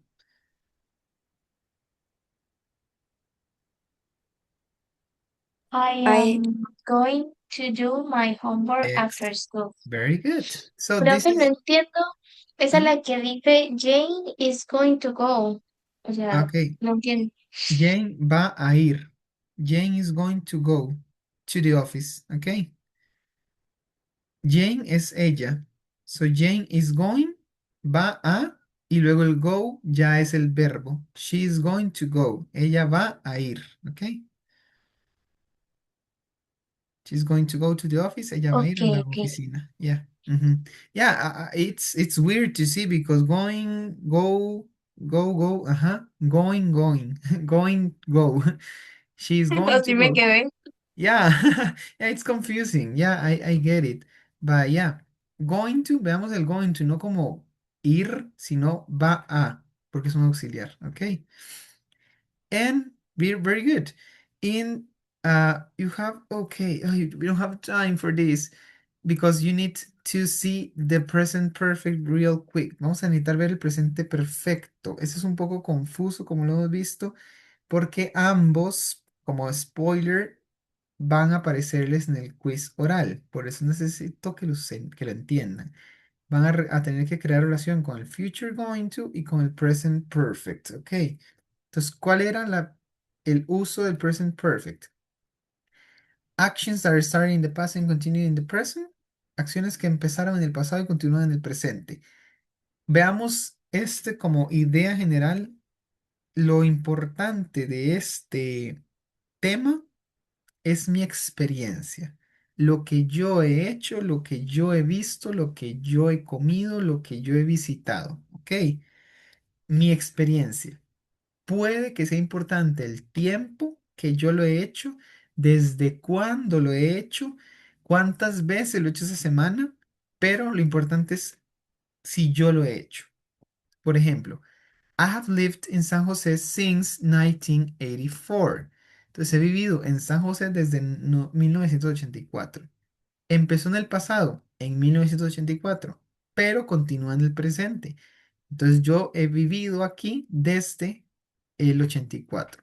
I am going to do my homework after school. Very good. So Profe, no this is... entiendo. Esa es la que dice Jane is going to go. O sea, Okay. no entiendo. Jane va a ir. Jane is going to go to the office. Okay. Jane es ella. So Jane is going, va a, y luego el go ya es el verbo. She is going to go. Ella va a ir. Okay. She's going to go to the office. Ella va a ir a la Okay. oficina. Yeah. Yeah, it's weird to see because going, go, Go, go, ajá. Going, going. Going, go. She's going to Así me go. quedé. Yeah, yeah, it's confusing. Yeah, I get it. But yeah, going to, veamos el going to, no como ir, sino va a, porque es un auxiliar, ¿ok? And we're very good. In you have okay, oh, we don't have time for this because you need to see the present perfect real quick. Vamos a necesitar ver el presente perfecto. Eso es un poco confuso como lo hemos visto porque ambos, como spoiler, van a aparecerles en el quiz oral. Por eso necesito que lo entiendan. Van a tener que crear relación con el future going to y con el present perfect, ¿ok? Entonces, ¿cuál era el uso del present perfect? Actions that are started in the past and continue in the present. Acciones que empezaron en el pasado y continúan en el presente. Veamos este como idea general. Lo importante de este tema es mi experiencia. Lo que yo he hecho, lo que yo he visto, lo que yo he comido, lo que yo he visitado. ¿Ok? Mi experiencia. Puede que sea importante el tiempo que yo lo he hecho, desde cuándo lo he hecho, cuántas veces lo he hecho esa semana, pero lo importante es si yo lo he hecho. Por ejemplo, I have lived in San José since 1984. Entonces he vivido en San José desde 1984. Empezó en el pasado, en 1984, pero continúa en el presente. Entonces yo he vivido aquí desde el 84.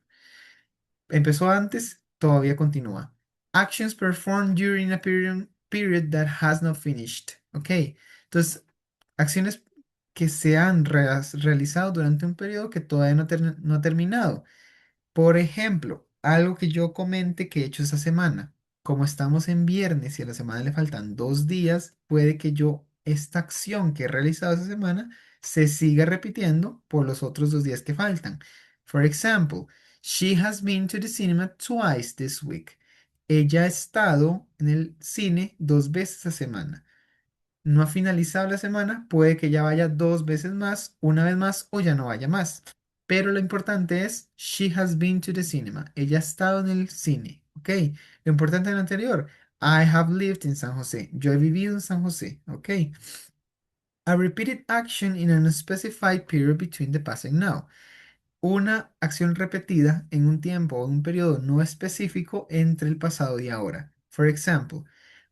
Empezó antes, todavía continúa. Actions performed during a period that has not finished. Ok, entonces acciones que se han realizado durante un periodo que todavía no ha terminado. Por ejemplo, algo que yo comente que he hecho esta semana. Como estamos en viernes y a la semana le faltan 2 días, puede que yo esta acción que he realizado esta semana se siga repitiendo por los otros 2 días que faltan. For example, she has been to the cinema twice this week. Ella ha estado en el cine 2 veces esta semana. No ha finalizado la semana, puede que ya vaya 2 veces más, una vez más o ya no vaya más. Pero lo importante es, she has been to the cinema. Ella ha estado en el cine, ¿ok? Lo importante en lo anterior, I have lived in San José. Yo he vivido en San José, ¿ok? A repeated action in an specified period between the past and now. Una acción repetida en un tiempo o un periodo no específico entre el pasado y ahora. For example,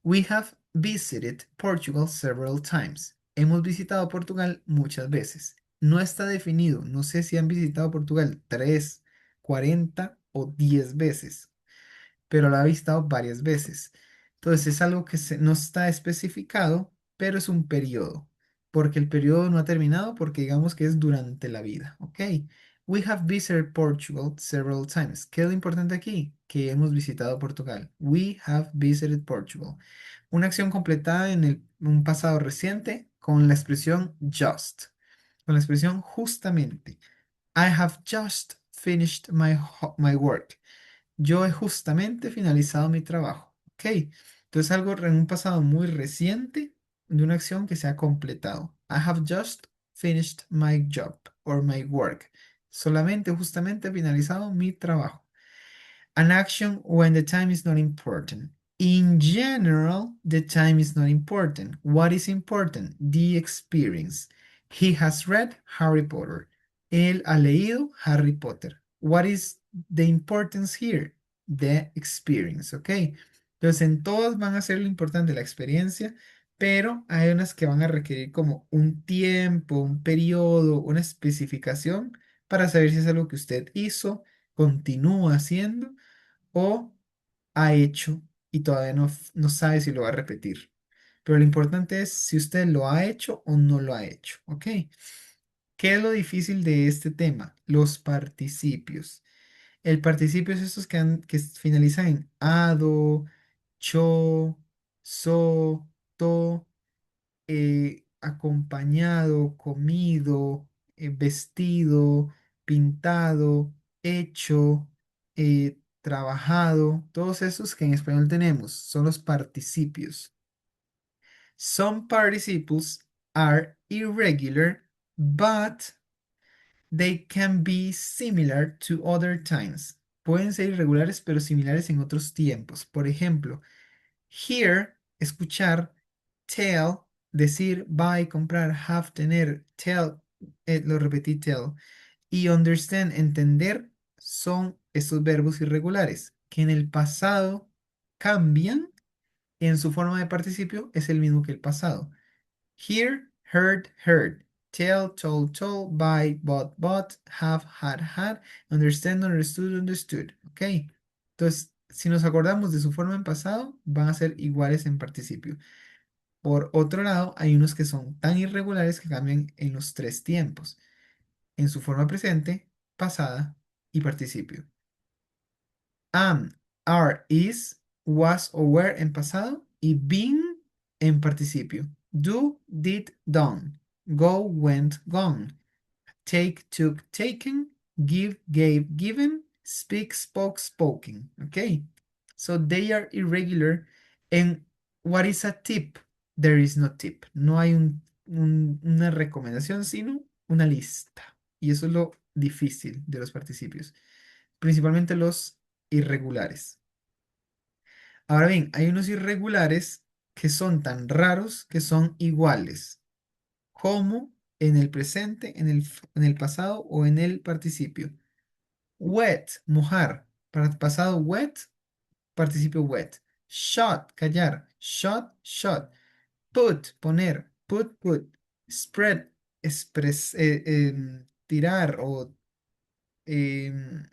we have visited Portugal several times. Hemos visitado Portugal muchas veces. No está definido. No sé si han visitado Portugal 3, 40 o 10 veces, pero la ha visitado varias veces. Entonces es algo que no está especificado, pero es un periodo, porque el periodo no ha terminado porque digamos que es durante la vida, ¿ok? We have visited Portugal several times. ¿Qué es lo importante aquí? Que hemos visitado Portugal. We have visited Portugal. Una acción completada en un pasado reciente con la expresión just, con la expresión justamente. I have just finished my work. Yo he justamente finalizado mi trabajo. Ok. Entonces algo en un pasado muy reciente de una acción que se ha completado. I have just finished my job or my work. Solamente, justamente he finalizado mi trabajo. An action when the time is not important. In general, the time is not important. What is important? The experience. He has read Harry Potter. Él ha leído Harry Potter. What is the importance here? The experience, ¿ok? Entonces, en todas van a ser lo importante la experiencia, pero hay unas que van a requerir como un tiempo, un periodo, una especificación para saber si es algo que usted hizo, continúa haciendo o ha hecho y todavía no sabe si lo va a repetir. Pero lo importante es si usted lo ha hecho o no lo ha hecho, ¿ok? ¿Qué es lo difícil de este tema? Los participios. El participio es estos que finalizan en ado, cho, so, to, acompañado, comido, vestido, pintado, hecho, trabajado, todos esos que en español tenemos son los participios. Some participles are irregular, but They can be similar to other times. Pueden ser irregulares pero similares en otros tiempos. Por ejemplo, hear, escuchar, tell, decir, buy, comprar, have, tener, tell, lo repetí, tell, y understand, entender, son estos verbos irregulares que en el pasado cambian y en su forma de participio es el mismo que el pasado. Hear, heard, heard. Tell, told, told. Buy, bought, bought. Have, had, had. Understand, understood, understood. ¿Ok? Entonces, si nos acordamos de su forma en pasado, van a ser iguales en participio. Por otro lado, hay unos que son tan irregulares que cambian en los tres tiempos. En su forma presente, pasada y participio. Am, are, is, was o were en pasado y been en participio. Do, did, done. Go, went, gone. Take, took, taken. Give, gave, given. Speak, spoke, spoken. Okay? So they are irregular. And what is a tip? There is no tip. No hay una recomendación, sino una lista. Y eso es lo difícil de los participios. Principalmente los irregulares. Ahora bien, hay unos irregulares que son tan raros que son iguales, como en el presente, en el pasado o en el participio. Wet, mojar. Para pasado wet, participio wet. Shot, callar. Shot, shot. Put, poner. Put, put. Spread, tirar o em,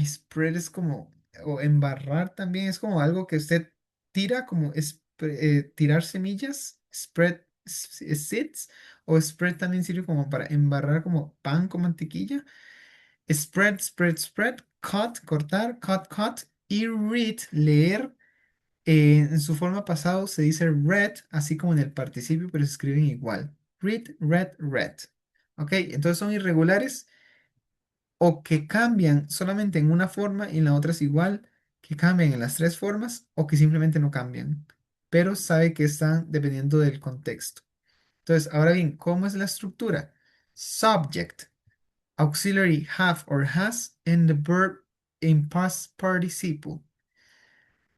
spread es como, o embarrar también es como algo que usted tira, como tirar semillas, spread seeds, o spread también sirve como para embarrar como pan con mantequilla. Spread, spread, spread, cut, cortar, cut, cut, y read, leer. En su forma pasado se dice read, así como en el participio, pero se escriben igual. Read, read, read. ¿Ok? Entonces son irregulares o que cambian solamente en una forma y en la otra es igual, que cambian en las tres formas o que simplemente no cambian, pero sabe que están dependiendo del contexto. Entonces, ahora bien, ¿cómo es la estructura? Subject, auxiliary have or has, and the verb in past participle.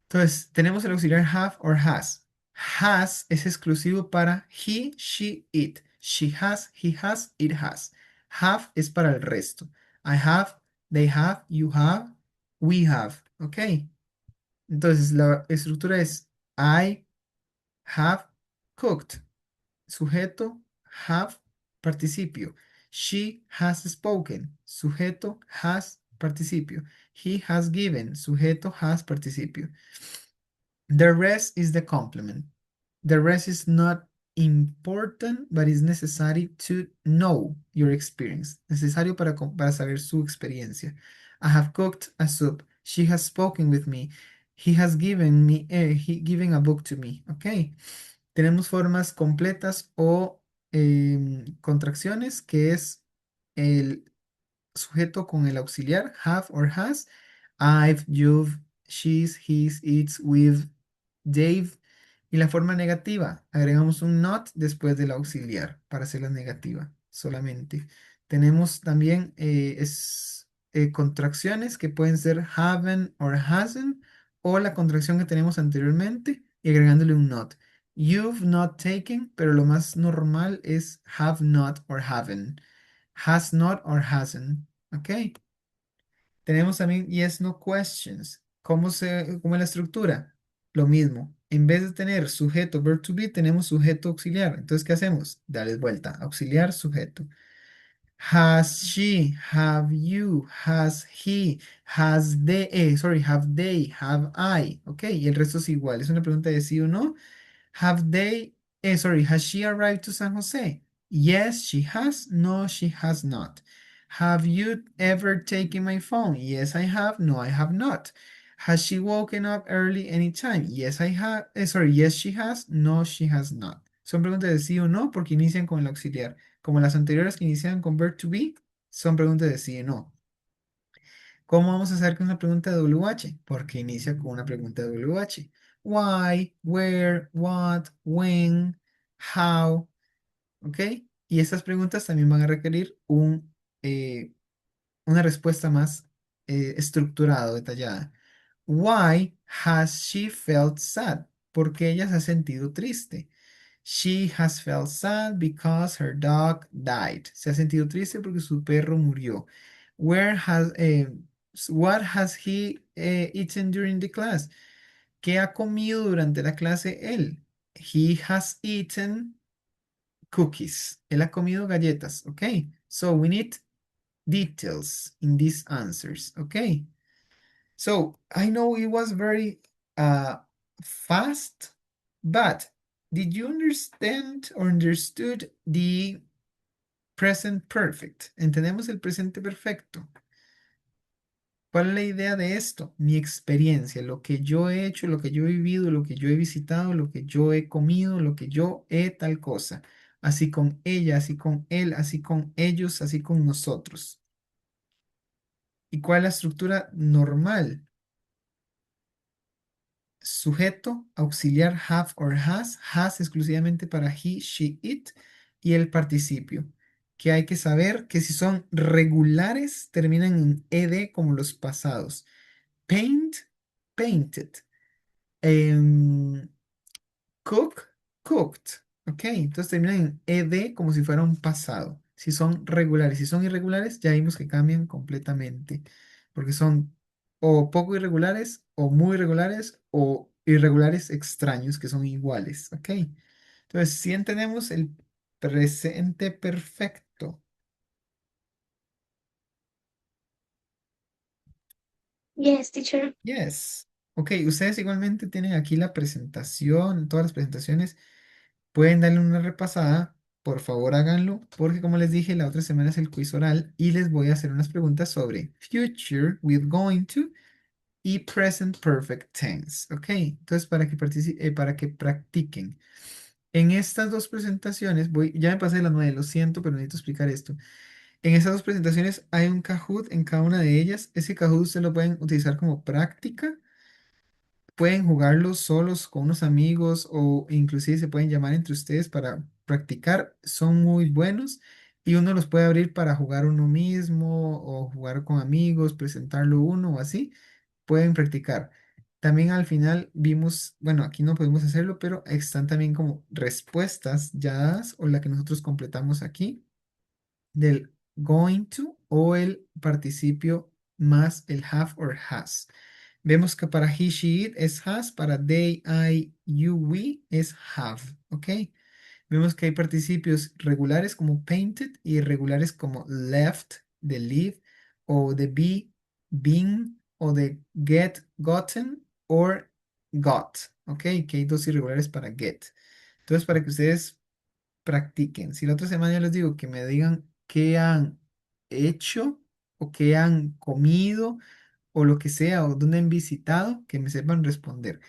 Entonces, tenemos el auxiliar have or has. Has es exclusivo para he, she, it. She has, he has, it has. Have es para el resto. I have, they have, you have, we have. ¿Ok? Entonces, la estructura es I have cooked. Sujeto, have, participio. She has spoken. Sujeto, has, participio. He has given. Sujeto, has, participio. The rest is the complement. The rest is not important, but is necessary to know your experience. Necesario para saber su experiencia. I have cooked a soup. She has spoken with me. He has given me, given a book to me. Ok. Tenemos formas completas o contracciones, que es el sujeto con el auxiliar, have or has. I've, you've, she's, he's, it's, we've, they've. Y la forma negativa, agregamos un not después del auxiliar para hacerla negativa solamente. Tenemos también contracciones que pueden ser haven't or hasn't, o la contracción que tenemos anteriormente y agregándole un not. You've not taken, pero lo más normal es have not or haven't. Has not or hasn't. ¿Ok? Tenemos también yes, no questions. ¿Cómo es la estructura? Lo mismo. En vez de tener sujeto, verb to be, tenemos sujeto auxiliar. Entonces, ¿qué hacemos? Darles vuelta. Auxiliar, sujeto. Has she, have you, has he, has they, have they, have I. Ok, y el resto es igual. Es una pregunta de sí o no. Has she arrived to San Jose? Yes, she has. No, she has not. Have you ever taken my phone? Yes, I have. No, I have not. Has she woken up early anytime? Yes, I have. Yes, she has. No, she has not. Son preguntas de sí o no porque inician con el auxiliar. Como las anteriores que inician con verb to be, son preguntas de sí o no. ¿Cómo vamos a hacer con una pregunta de WH? Porque inicia con una pregunta de WH. Why, where, what, when, how. ¿Ok? Y estas preguntas también van a requerir un eh, una respuesta más estructurada o detallada. Why has she felt sad? Porque ella se ha sentido triste. She has felt sad because her dog died. Se ha sentido triste porque su perro murió. Where has, what has he eaten during the class? ¿Qué ha comido durante la clase él? He has eaten cookies. Él ha comido galletas. Ok. So we need details in these answers. Okay. So I know it was very uh, fast, but did you understand or understood the present perfect? ¿Entendemos el presente perfecto? ¿Cuál es la idea de esto? Mi experiencia, lo que yo he hecho, lo que yo he vivido, lo que yo he visitado, lo que yo he comido, lo que yo he tal cosa. Así con ella, así con él, así con ellos, así con nosotros. ¿Y cuál es la estructura normal? Sujeto, auxiliar have or has exclusivamente para he, she, it y el participio, que hay que saber que si son regulares terminan en ed como los pasados. Paint, painted. Em, Cook, cooked. Ok, entonces terminan en ed como si fuera un pasado. Si son regulares, si son irregulares, ya vimos que cambian completamente. Porque son o poco irregulares, o muy irregulares, o irregulares extraños que son iguales. Ok, entonces si entendemos el presente perfecto. Yes, teacher. Yes. Ok, ustedes igualmente tienen aquí la presentación, todas las presentaciones. Pueden darle una repasada, por favor háganlo, porque como les dije, la otra semana es el quiz oral y les voy a hacer unas preguntas sobre future with going to y present perfect tense, ¿ok? Entonces, para que practiquen. En estas dos presentaciones, ya me pasé las 9, lo siento, pero necesito explicar esto. En estas dos presentaciones hay un Kahoot en cada una de ellas. Ese Kahoot ustedes lo pueden utilizar como práctica. Pueden jugarlos solos con unos amigos o inclusive se pueden llamar entre ustedes para practicar. Son muy buenos y uno los puede abrir para jugar uno mismo o jugar con amigos, presentarlo uno o así. Pueden practicar. También al final vimos, bueno, aquí no podemos hacerlo, pero están también como respuestas ya dadas o la que nosotros completamos aquí del going to o el participio más el have or has. Vemos que para he, she, it es has, para they, I, you, we es have, ¿ok? Vemos que hay participios regulares como painted y irregulares como left, de leave, o de be, been, o de get, gotten, or got, ¿ok? Que hay dos irregulares para get. Entonces, para que ustedes practiquen. Si la otra semana yo les digo que me digan qué han hecho o qué han comido o lo que sea o dónde han visitado, que me sepan responder.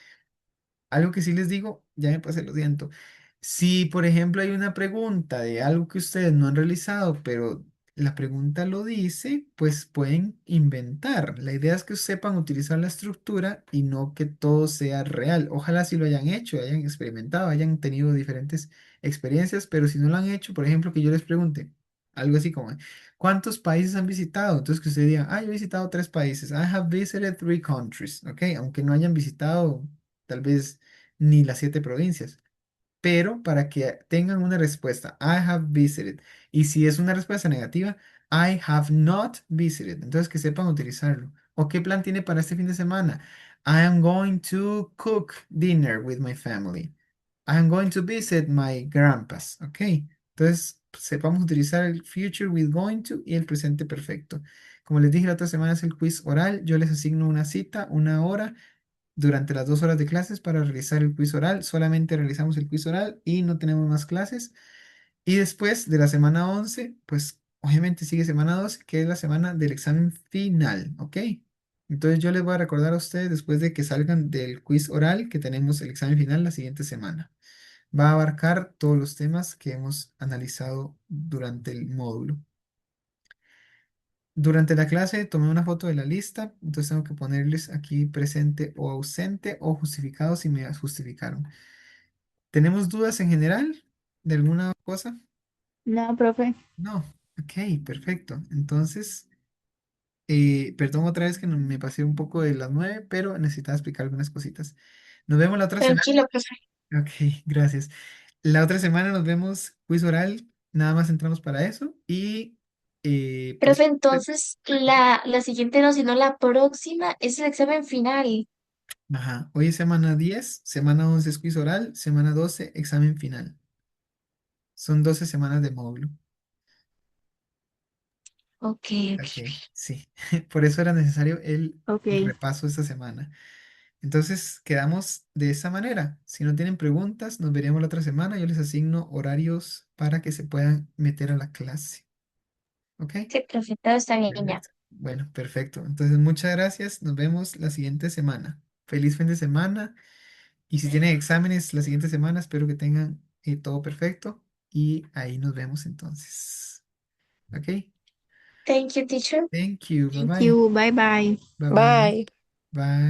Algo que sí les digo, ya me pasé, lo siento. Si, por ejemplo, hay una pregunta de algo que ustedes no han realizado, pero la pregunta lo dice, pues pueden inventar. La idea es que sepan utilizar la estructura y no que todo sea real. Ojalá si lo hayan hecho, hayan experimentado, hayan tenido diferentes experiencias, pero si no lo han hecho, por ejemplo, que yo les pregunte algo así como, ¿cuántos países han visitado? Entonces que ustedes digan, yo he visitado 3 países. I have visited 3 countries, ¿ok? Aunque no hayan visitado tal vez ni las 7 provincias, pero para que tengan una respuesta, I have visited. Y si es una respuesta negativa, I have not visited. Entonces que sepan utilizarlo. ¿O qué plan tiene para este fin de semana? I am going to cook dinner with my family. I am going to visit my grandpas. ¿Ok? Entonces sepamos utilizar el future with going to y el presente perfecto. Como les dije la otra semana es el quiz oral. Yo les asigno una cita, una hora durante las 2 horas de clases para realizar el quiz oral. Solamente realizamos el quiz oral y no tenemos más clases. Y después de la semana 11 pues obviamente sigue semana 12 que es la semana del examen final, ¿ok? Entonces yo les voy a recordar a ustedes después de que salgan del quiz oral que tenemos el examen final la siguiente semana. Va a abarcar todos los temas que hemos analizado durante el módulo. Durante la clase tomé una foto de la lista, entonces tengo que ponerles aquí presente o ausente o justificado si me justificaron. ¿Tenemos dudas en general de alguna cosa? No, profe. No. Ok, perfecto. Entonces, perdón otra vez que me pasé un poco de las 9, pero necesitaba explicar algunas cositas. Nos vemos la otra semana. Tranquilo, profe. Ok, gracias. La otra semana nos vemos quiz oral, nada más entramos para eso y pues, Profe, entonces la siguiente no, sino la próxima es el examen final. ajá, hoy es semana 10, semana 11 es quiz oral, semana 12 examen final. Son 12 semanas de módulo. Ok, ok, Ok, sí, por eso era necesario Ok. el repaso esta semana. Entonces, quedamos de esa manera. Si no tienen preguntas, nos veremos la otra semana. Yo les asigno horarios para que se puedan meter a la clase. ¿Ok? sí, profe, todo está bien ya. Perfecto. Bueno, perfecto. Entonces, muchas gracias. Nos vemos la siguiente semana. Feliz fin de semana. Y si tienen exámenes la siguiente semana, espero que tengan todo perfecto. Y ahí nos vemos entonces. ¿Ok? Thank you, teacher. Thank you. Bye Thank bye. you. Bye bye. Bye bye. Bye. Bye.